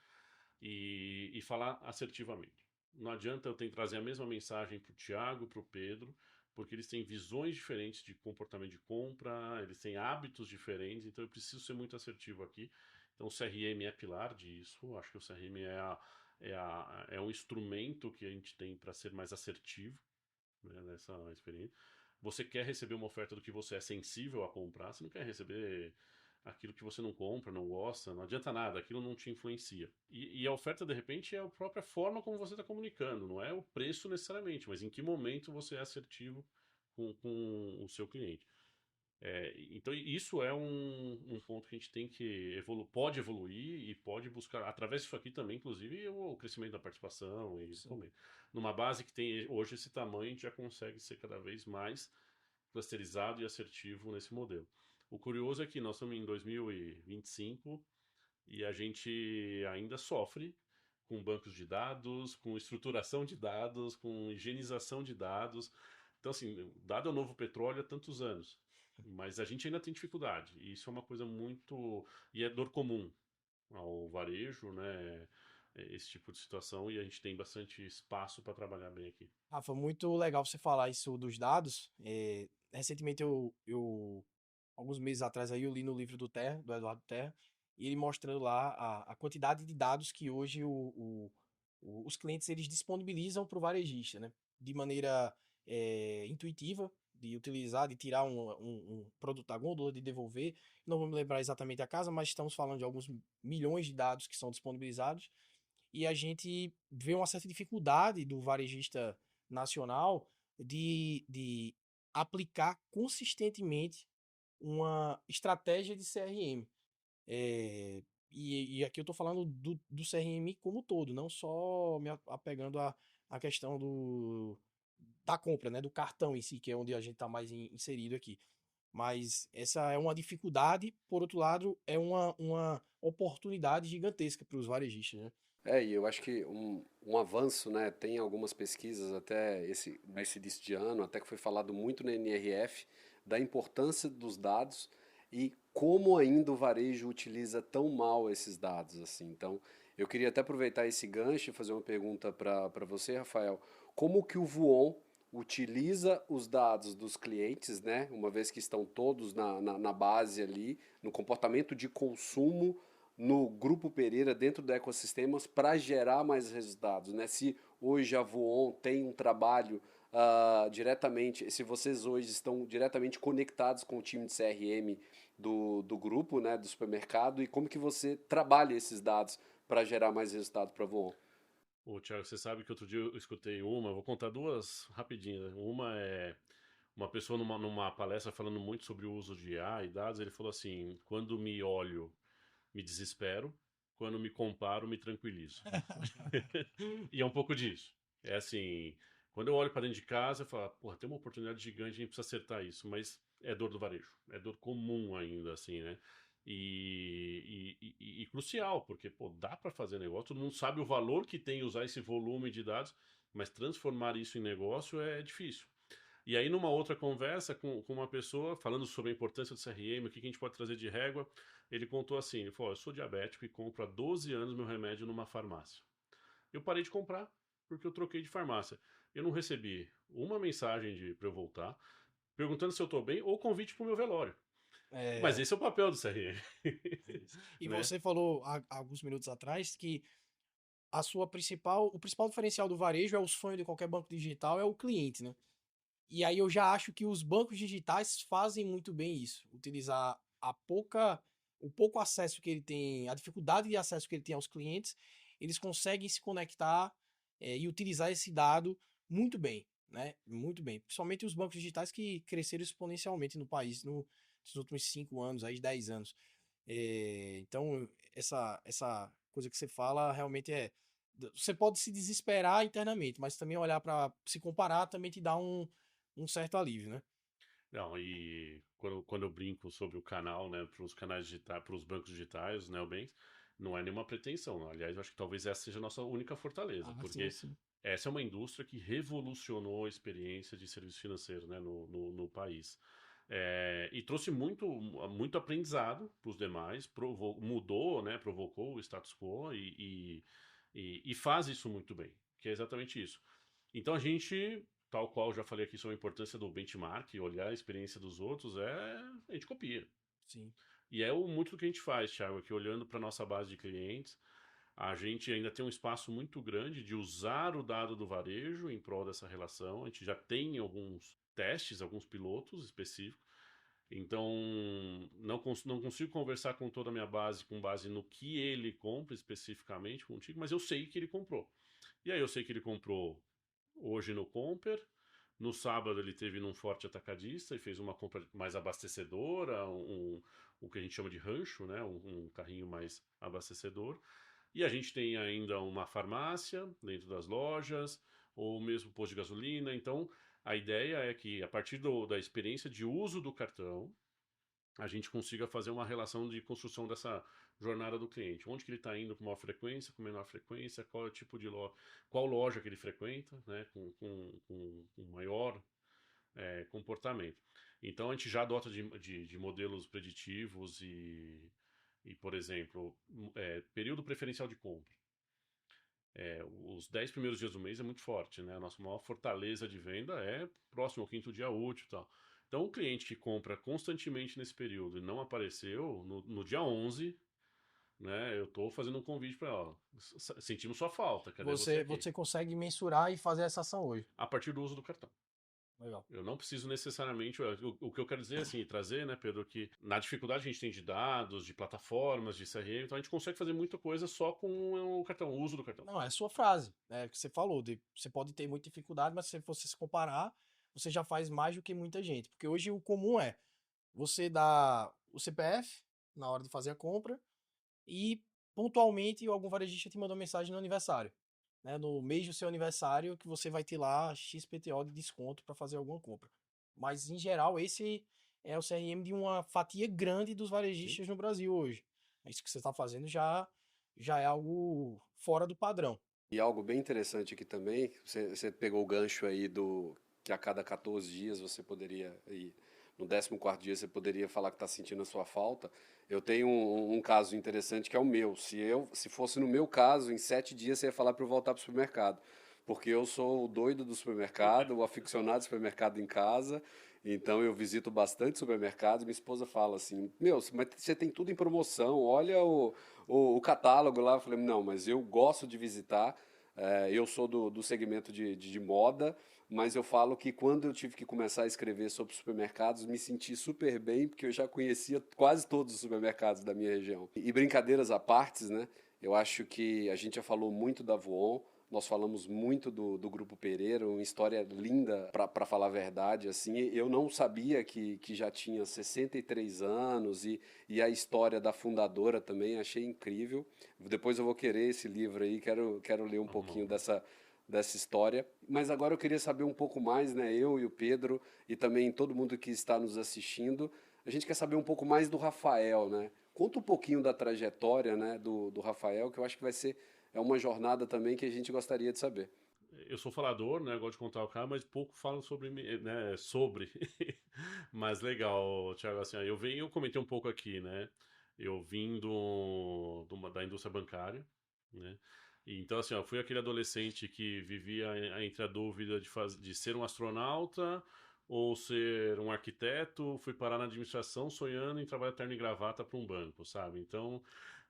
e falar assertivamente. Não adianta eu ter que trazer a mesma mensagem para o Thiago, para o Pedro, porque eles têm visões diferentes de comportamento de compra, eles têm hábitos diferentes, então eu preciso ser muito assertivo aqui. Então o CRM é pilar disso, acho que o CRM é um instrumento que a gente tem para ser mais assertivo, né, nessa experiência. Você quer receber uma oferta do que você é sensível a comprar, você não quer receber aquilo que você não compra, não gosta, não adianta nada, aquilo não te influencia. E a oferta, de repente, é a própria forma como você está comunicando, não é o preço necessariamente, mas em que momento você é assertivo com o seu cliente. Então, isso é um ponto que a gente tem que pode evoluir e pode buscar, através disso aqui também, inclusive, o crescimento da participação e Sim. também. Numa base que tem hoje esse tamanho, a gente já consegue ser cada vez mais clusterizado e assertivo nesse modelo. O curioso é que nós estamos em 2025 e a gente ainda sofre com bancos de dados, com estruturação de dados, com higienização de dados. Então, assim, dado é o novo petróleo há tantos anos, mas a gente ainda tem dificuldade. E isso é uma coisa muito. E é dor comum ao varejo, né? Esse tipo de situação, e a gente tem bastante espaço para trabalhar bem aqui. Rafa, muito legal você falar isso dos dados. Recentemente alguns meses atrás aí eu li no livro do Eduardo Terra, e ele mostrando lá a quantidade de dados que hoje os clientes eles disponibilizam para o varejista, né? De maneira intuitiva, de utilizar, de tirar um produto da gôndola, de devolver. Não vou me lembrar exatamente a casa, mas estamos falando de alguns milhões de dados que são disponibilizados, e a gente vê uma certa dificuldade do varejista nacional de aplicar consistentemente uma estratégia de CRM. E aqui eu estou falando do CRM como todo, não só me apegando à questão da compra, né, do cartão em si, que é onde a gente está mais inserido aqui. Mas essa é uma dificuldade, por outro lado, é uma oportunidade gigantesca para os varejistas, né? E eu acho que um avanço, né, tem algumas pesquisas até nesse início de ano, até que foi falado muito na NRF, da importância dos dados e como ainda o varejo utiliza tão mal esses dados, assim. Então, eu queria até aproveitar esse gancho e fazer uma pergunta para você, Rafael. Como que o Voon utiliza os dados dos clientes, né, uma vez que estão todos na base ali, no comportamento de consumo no Grupo Pereira, dentro do ecossistemas, para gerar mais resultados, né? Se hoje a Voon tem um trabalho diretamente, se vocês hoje estão diretamente conectados com o time de CRM do grupo, né, do supermercado, e como que você trabalha esses dados para gerar mais resultado para a Voon? Ô, Thiago, você sabe que outro dia eu escutei vou contar duas rapidinhas, né? Uma é uma pessoa numa palestra falando muito sobre o uso de IA e dados, ele falou assim: quando me olho, me desespero, quando me comparo, me tranquilizo. E é um pouco disso. É assim, quando eu olho para dentro de casa, eu falo, porra, tem uma oportunidade gigante, a gente precisa acertar isso, mas é dor do varejo, é dor comum ainda, assim, né? E crucial, porque, pô, dá para fazer negócio, todo mundo sabe o valor que tem usar esse volume de dados, mas transformar isso em negócio é difícil. E aí, numa outra conversa com uma pessoa, falando sobre a importância do CRM, o que a gente pode trazer de régua, ele contou assim, ele falou, eu sou diabético e compro há 12 anos meu remédio numa farmácia. Eu parei de comprar porque eu troquei de farmácia. Eu não recebi uma mensagem para eu voltar, perguntando se eu estou bem ou convite para o meu velório. Mas É, esse é o papel do CRM, isso. E né? você falou há alguns minutos atrás que o principal diferencial do varejo é o sonho de qualquer banco digital, é o cliente, né? E aí eu já acho que os bancos digitais fazem muito bem isso, utilizar o pouco acesso que ele tem, a dificuldade de acesso que ele tem aos clientes, eles conseguem se conectar e utilizar esse dado muito bem, né? Muito bem. Principalmente os bancos digitais que cresceram exponencialmente no país nos últimos 5 anos, aí 10 anos. Então, essa coisa que você fala realmente é. Você pode se desesperar internamente, mas também olhar para se comparar também te dá um certo alívio, né? Não, e quando eu brinco sobre o canal, né, para os canais digitais, para os bancos digitais, os neobanks, não é nenhuma pretensão. Não. Aliás, eu acho que talvez essa seja a nossa única fortaleza, Ah, sim, porque sim. essa é uma indústria que revolucionou a experiência de serviço financeiro, né, no país. E trouxe muito aprendizado para os demais, mudou, né, provocou o status quo e faz isso muito bem, que é exatamente isso. Então a gente, tal qual já falei aqui sobre a importância do benchmark, olhar a experiência dos outros, a gente copia. Sim. E é muito do que a gente faz, Thiago, aqui olhando para nossa base de clientes, a gente ainda tem um espaço muito grande de usar o dado do varejo em prol dessa relação. A gente já tem alguns testes, alguns pilotos específicos. Então, não consigo conversar com toda a minha base com base no que ele compra especificamente contigo, mas eu sei que ele comprou. E aí eu sei que ele comprou hoje no Comper. No sábado ele teve num forte atacadista e fez uma compra mais abastecedora, o que a gente chama de rancho, né? Um carrinho mais abastecedor. E a gente tem ainda uma farmácia dentro das lojas, ou mesmo posto de gasolina. Então, a ideia é que, a partir da experiência de uso do cartão, a gente consiga fazer uma relação de construção dessa jornada do cliente. Onde que ele está indo com maior frequência, com menor frequência, qual é o tipo de loja, qual loja que ele frequenta, né, com maior comportamento. Então a gente já adota de modelos preditivos por exemplo, período preferencial de compra. Os 10 primeiros dias do mês é muito forte, né? A nossa maior fortaleza de venda é próximo ao quinto dia útil e tal. Então, o cliente que compra constantemente nesse período e não apareceu, no dia 11, né? Eu estou fazendo um convite para ela. Sentimos sua falta, cadê você aqui? Você consegue mensurar e fazer essa ação hoje. A partir do uso do cartão. Legal. Eu não preciso necessariamente. O que eu quero dizer, assim, trazer, né, Pedro, que na dificuldade que a gente tem de dados, de plataformas, de CRM, então a gente consegue fazer muita coisa só com o cartão, o uso do cartão. Não, é a sua frase, né? Que você falou. Você pode ter muita dificuldade, mas se você se comparar, você já faz mais do que muita gente. Porque hoje o comum é você dar o CPF na hora de fazer a compra e pontualmente algum varejista te mandou mensagem no aniversário. Né? No mês do seu aniversário que você vai ter lá XPTO de desconto para fazer alguma compra. Mas em geral esse é o CRM de uma fatia grande dos varejistas no Brasil hoje. Isso que você está fazendo já é algo fora do padrão. E algo bem interessante aqui também, você pegou o gancho aí do que a cada 14 dias você poderia, e no 14º dia você poderia falar que está sentindo a sua falta. Eu tenho um caso interessante que é o meu. Se fosse no meu caso, em 7 dias você ia falar para eu voltar para o supermercado. Porque eu sou o doido do supermercado, o aficionado do supermercado em casa, então eu visito bastante supermercados. Minha esposa fala assim: Meu, mas você tem tudo em promoção, olha o catálogo lá. Eu falei: Não, mas eu gosto de visitar. Eu sou do segmento de moda, mas eu falo que quando eu tive que começar a escrever sobre supermercados, me senti super bem, porque eu já conhecia quase todos os supermercados da minha região. E brincadeiras à parte, né? Eu acho que a gente já falou muito da Voon, nós falamos muito do Grupo Pereira, uma história linda, para falar a verdade. Assim, eu não sabia que já tinha 63 anos e a história da fundadora também, achei incrível. Depois eu vou querer esse livro aí, quero ler um pouquinho dessa história. Mas agora eu queria saber um pouco mais, né? Eu e o Pedro e também todo mundo que está nos assistindo, a gente quer saber um pouco mais do Rafael, né? Conta um pouquinho da trajetória, né, do Rafael, que eu acho que é uma jornada também que a gente gostaria de saber. Eu sou falador, né? Gosto de contar o cara, mas pouco falo sobre, né? Sobre. Mas legal, Thiago, assim, eu comentei um pouco aqui, né? Eu vim da indústria bancária, né? Então, assim, ó, fui aquele adolescente que vivia entre a dúvida de ser um astronauta ou ser um arquiteto, fui parar na administração sonhando em trabalhar terno e gravata para um banco, sabe? Então,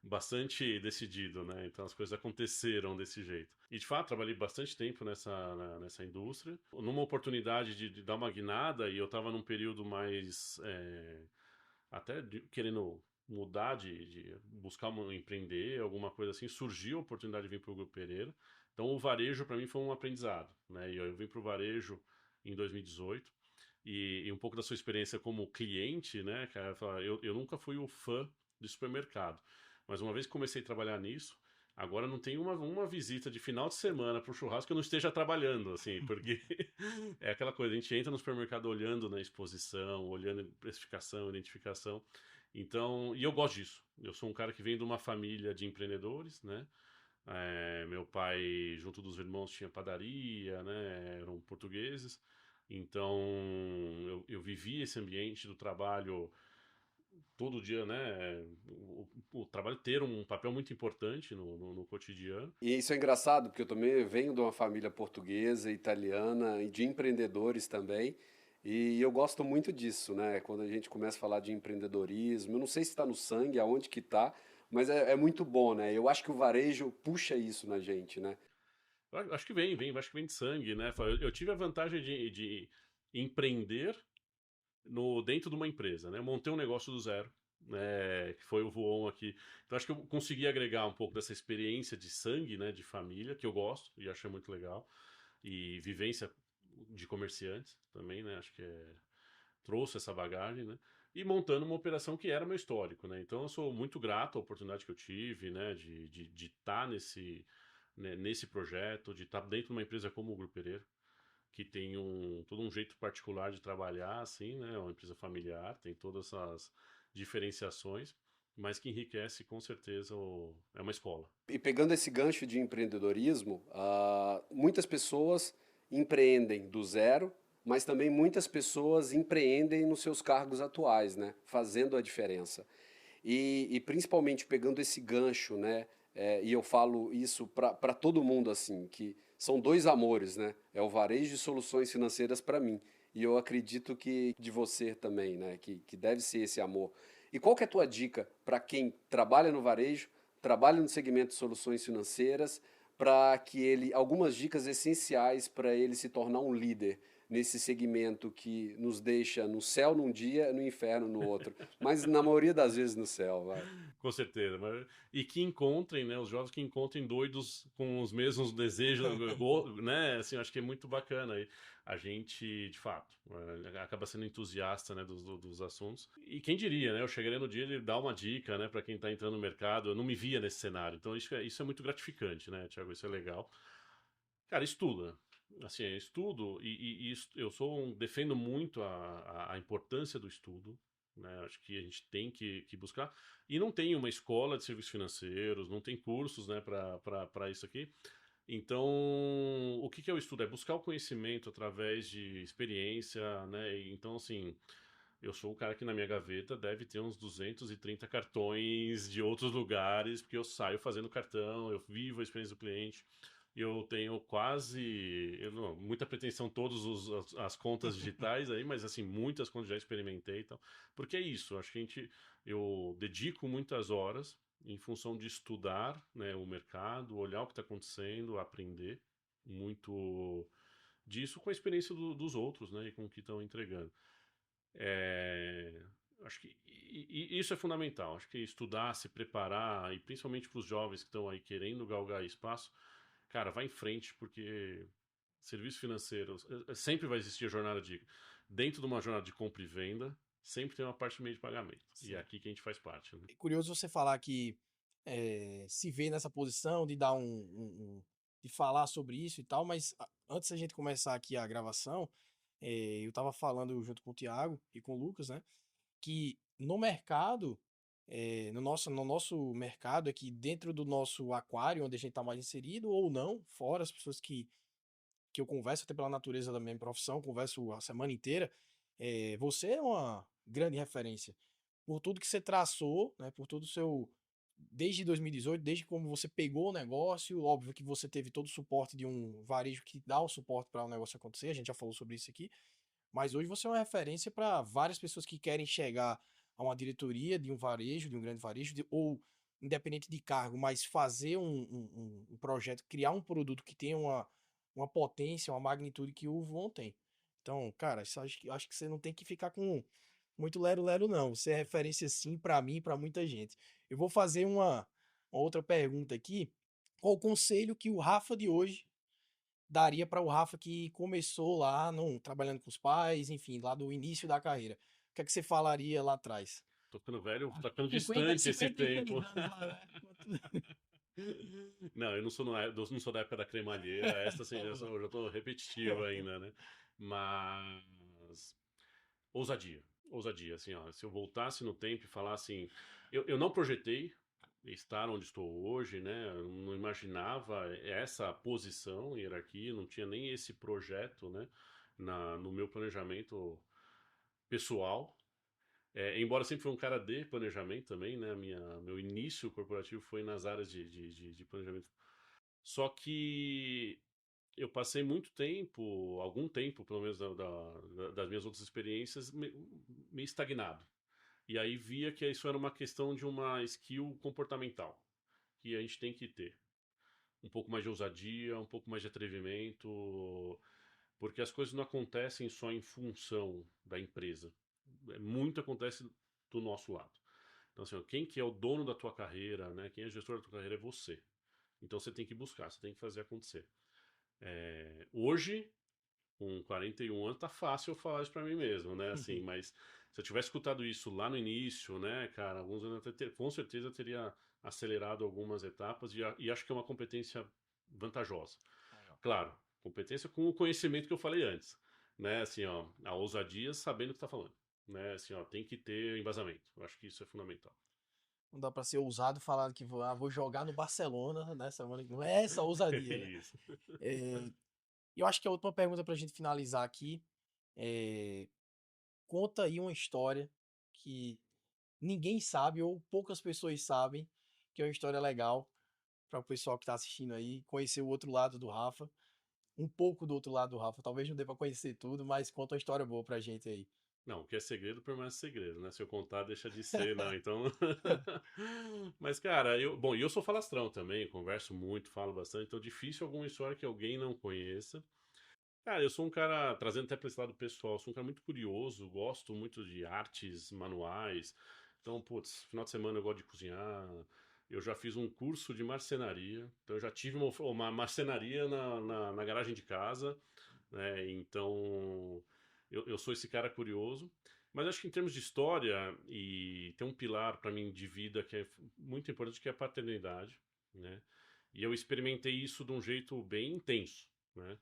bastante decidido, né? Então as coisas aconteceram desse jeito. E de fato, trabalhei bastante tempo nessa indústria. Numa oportunidade de dar uma guinada, e eu estava num período mais. Querendo mudar, de buscar empreender, alguma coisa assim, surgiu a oportunidade de vir para o Grupo Pereira. Então o varejo para mim foi um aprendizado, né? E eu vim para o varejo em 2018. E um pouco da sua experiência como cliente, né, cara? Eu nunca fui o fã de supermercado. Mas uma vez que comecei a trabalhar nisso, agora não tem uma visita de final de semana para o churrasco que eu não esteja trabalhando, assim, porque é aquela coisa, a gente entra no supermercado olhando na exposição, olhando precificação, identificação. Então, e eu gosto disso. Eu sou um cara que vem de uma família de empreendedores, né? Meu pai, junto dos irmãos, tinha padaria, né? Eram portugueses. Então, eu vivi esse ambiente do trabalho todo dia, né? O trabalho ter um papel muito importante no cotidiano. E isso é engraçado, porque eu também venho de uma família portuguesa, italiana e de empreendedores também. E eu gosto muito disso, né? Quando a gente começa a falar de empreendedorismo, eu não sei se está no sangue, aonde que está, mas é muito bom, né? Eu acho que o varejo puxa isso na gente, né? Acho que acho que vem de sangue, né? Eu tive a vantagem de empreender dentro de uma empresa, né? Eu montei um negócio do zero, né? Que foi o Voon aqui. Então acho que eu consegui agregar um pouco dessa experiência de sangue, né? De família, que eu gosto e achei muito legal. E vivência de comerciantes também, né? Acho que trouxe essa bagagem, né? E montando uma operação que era meu histórico, né? Então eu sou muito grato à oportunidade que eu tive, né? De estar nesse projeto, de estar dentro de uma empresa como o Grupo Pereira, que tem todo um jeito particular de trabalhar, assim, né? É uma empresa familiar, tem todas essas diferenciações, mas que enriquece com certeza é uma escola. E pegando esse gancho de empreendedorismo, muitas pessoas empreendem do zero, mas também muitas pessoas empreendem nos seus cargos atuais, né? Fazendo a diferença. E principalmente pegando esse gancho, né? E eu falo isso para todo mundo assim, que são dois amores, né? É o varejo de soluções financeiras para mim. E eu acredito que de você também, né? Que deve ser esse amor. E qual que é a tua dica para quem trabalha no varejo, trabalha no segmento de soluções financeiras, para que ele, algumas dicas essenciais para ele se tornar um líder nesse segmento que nos deixa no céu num dia, no inferno no outro, mas na maioria das vezes no céu, vai. Com certeza. E que encontrem, né? Os jovens que encontrem doidos com os mesmos desejos, né? Assim, eu acho que é muito bacana. E a gente, de fato, acaba sendo entusiasta, né, dos assuntos. E quem diria, né? Eu chegaria no dia de dar uma dica, né, para quem está entrando no mercado. Eu não me via nesse cenário. Então isso é muito gratificante, né, Thiago? Isso é legal. Cara, estuda. Assim, estudo eu defendo muito a importância do estudo, né? Acho que a gente tem que buscar. E não tem uma escola de serviços financeiros, não tem cursos, né, para isso aqui. Então, o que é o estudo? É buscar o conhecimento através de experiência, né? Então, assim, eu sou o cara que na minha gaveta deve ter uns 230 cartões de outros lugares, porque eu saio fazendo cartão, eu vivo a experiência do cliente. Eu tenho muita pretensão todas as contas digitais aí, mas assim, muitas contas já experimentei e tal. Porque é isso, acho que eu dedico muitas horas em função de estudar, né, o mercado, olhar o que está acontecendo, aprender muito disso com a experiência dos outros, né, e com o que estão entregando. É, acho que isso é fundamental. Acho que estudar, se preparar, e principalmente para os jovens que estão aí querendo galgar espaço, cara, vai em frente, porque serviços financeiros sempre vai existir a jornada de. Dentro de uma jornada de compra e venda, sempre tem uma parte de meio de pagamento. E é Sim. aqui que a gente faz parte, né? É curioso você falar que se vê nessa posição de dar de falar sobre isso e tal, mas antes da gente começar aqui a gravação, eu tava falando junto com o Thiago e com o Lucas, né? Que no mercado, no nosso mercado aqui, dentro do nosso aquário, onde a gente está mais inserido, ou não, fora as pessoas que eu converso, até pela natureza da minha profissão, converso a semana inteira, você é uma grande referência. Por tudo que você traçou, né, por todo o seu. Desde 2018, desde como você pegou o negócio, óbvio que você teve todo o suporte de um varejo que dá o suporte para o negócio acontecer, a gente já falou sobre isso aqui, mas hoje você é uma referência para várias pessoas que querem chegar a uma diretoria de um varejo, de um grande varejo, ou independente de cargo, mas fazer um projeto, criar um produto que tenha uma potência, uma magnitude que o Von tem. Então, cara, isso acho que você não tem que ficar com muito lero-lero, não. Você é referência sim para mim e para muita gente. Eu vou fazer uma outra pergunta aqui. Qual o conselho que o Rafa de hoje daria para o Rafa que começou lá trabalhando com os pais, enfim, lá do início da carreira? O que é que você falaria lá atrás? Tô ficando velho, tá ficando 50, distante esse 50 e tempo. tantos anos lá, né? Não, eu não sou da época da cremalheira, essa assim, eu já tô repetitivo ainda, né? Mas ousadia, ousadia, assim, ó, se eu voltasse no tempo e falasse assim, eu não projetei estar onde estou hoje, né? Eu não imaginava essa posição, hierarquia, não tinha nem esse projeto, né? no meu planejamento pessoal. Embora sempre fui um cara de planejamento também, né? Meu início corporativo foi nas áreas de planejamento. Só que eu passei muito tempo, algum tempo, pelo menos das minhas outras experiências, meio estagnado. E aí via que isso era uma questão de uma skill comportamental que a gente tem que ter. Um pouco mais de ousadia, um pouco mais de atrevimento, porque as coisas não acontecem só em função da empresa. Muito acontece do nosso lado. Então, assim, quem que é o dono da tua carreira, né? Quem é o gestor da tua carreira é você. Então você tem que buscar, você tem que fazer acontecer. Hoje, com 41 anos, tá fácil eu falar isso pra mim mesmo, né? Assim, mas se eu tivesse escutado isso lá no início, né, cara, alguns anos com certeza eu teria acelerado algumas etapas e acho que é uma competência vantajosa. Claro, competência com o conhecimento que eu falei antes, né? Assim, ó, a ousadia sabendo o que tá falando, né? Assim, ó, tem que ter embasamento. Eu acho que isso é fundamental. Não dá pra ser ousado falar que vou jogar no Barcelona nessa semana. Não é essa ousadia, né? Isso. Eu acho que a última pergunta pra gente finalizar aqui é: conta aí uma história que ninguém sabe ou poucas pessoas sabem, que é uma história legal para o pessoal que tá assistindo aí, conhecer o outro lado do Rafa, um pouco do outro lado do Rafa. Talvez não dê pra conhecer tudo, mas conta uma história boa pra gente aí. Não, o que é segredo permanece segredo, né? Se eu contar, deixa de ser, não. Então. Mas, cara, eu sou falastrão também, converso muito, falo bastante, então difícil alguma história que alguém não conheça. Cara, eu sou um cara, trazendo até para esse lado pessoal, sou um cara muito curioso, gosto muito de artes manuais. Então, putz, final de semana eu gosto de cozinhar. Eu já fiz um curso de marcenaria, então eu já tive uma marcenaria na garagem de casa, né? Então, eu sou esse cara curioso. Mas acho que em termos de história, e tem um pilar para mim de vida que é muito importante, que é a paternidade, né? E eu experimentei isso de um jeito bem intenso, né?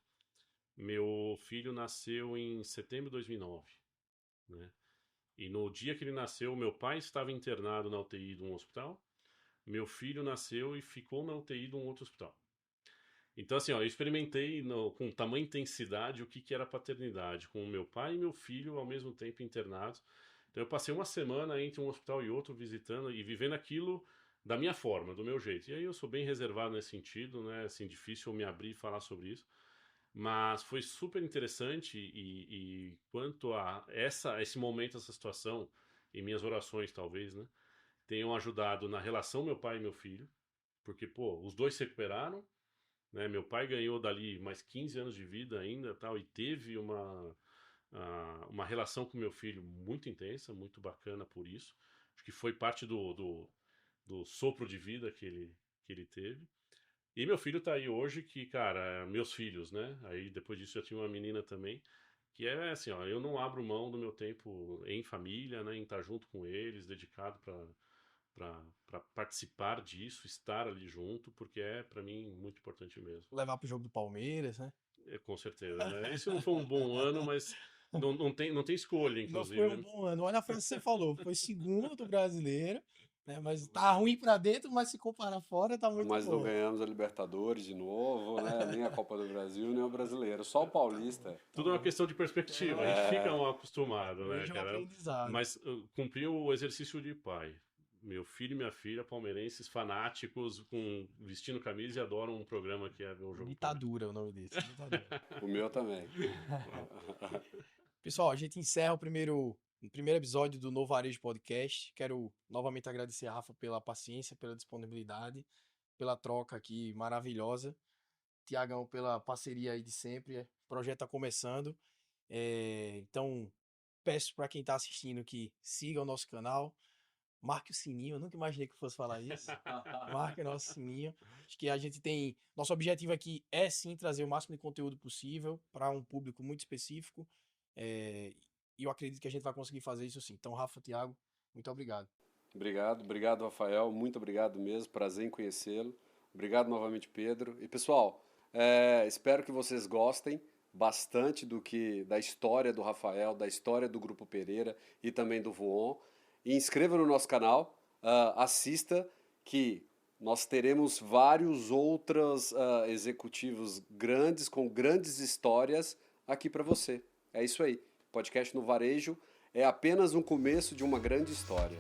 Meu filho nasceu em setembro de 2009, né? E no dia que ele nasceu, meu pai estava internado na UTI de um hospital, meu filho nasceu e ficou na UTI de um outro hospital. Então, assim, ó, eu experimentei com tamanha intensidade o que era paternidade, com o meu pai e meu filho ao mesmo tempo internados. Então, eu passei uma semana entre um hospital e outro visitando e vivendo aquilo da minha forma, do meu jeito. E aí eu sou bem reservado nesse sentido, né? Assim, difícil eu me abrir e falar sobre isso. Mas foi super interessante e quanto a esse momento, essa situação, e minhas orações talvez, né, tenham ajudado na relação meu pai e meu filho, porque, pô, os dois se recuperaram, né, meu pai ganhou dali mais 15 anos de vida ainda, tal, e teve uma relação com meu filho muito intensa, muito bacana por isso, acho que foi parte do sopro de vida que ele teve. E meu filho tá aí hoje que, cara, meus filhos, né? Aí depois disso eu tinha uma menina também, que é assim, ó, eu não abro mão do meu tempo em família, né? Em estar junto com eles, dedicado para participar disso, estar ali junto, porque é para mim muito importante mesmo. Levar pro jogo do Palmeiras, né? Com certeza, né? Esse não foi um bom ano, mas não tem escolha, Não foi um inclusive. bom ano. Olha a frase que você falou. Foi segundo do brasileiro, né? Mas tá ruim pra dentro, mas se comparar fora, tá muito Mas não bom. ganhamos a Libertadores de novo, né? Nem a Copa do Brasil, nem o Brasileiro. Só o Paulista. Tudo é uma questão de perspectiva, a gente fica É, mal acostumado, né, Hoje é um cara? aprendizado. Mas cumpriu o exercício de pai. Meu filho e minha filha, palmeirenses, fanáticos, vestindo camisa e adoram um programa que é ver o jogo do Palmeiras. Ditadura é o nome desse. Ditadura. o meu também. Pessoal, a gente encerra o primeiro episódio do Novo Varejo Podcast. Quero novamente agradecer a Rafa pela paciência, pela disponibilidade, pela troca aqui maravilhosa. Tiagão, pela parceria aí de sempre. O projeto está começando. Então, peço para quem está assistindo que siga o nosso canal. Marque o sininho. Eu nunca imaginei que eu fosse falar isso. Marque o nosso sininho. Acho que a gente tem. Nosso objetivo aqui é sim trazer o máximo de conteúdo possível para um público muito específico. E eu acredito que a gente vai conseguir fazer isso sim. Então, Rafa, Thiago, muito obrigado. Obrigado, Rafael. Muito obrigado mesmo. Prazer em conhecê-lo. Obrigado novamente, Pedro. E pessoal, espero que vocês gostem bastante da história do Rafael, da história do Grupo Pereira e também do Voon. E inscreva no nosso canal, assista que nós teremos vários outros executivos grandes, com grandes histórias aqui para você. É isso aí. Podcast no Varejo é apenas um começo de uma grande história.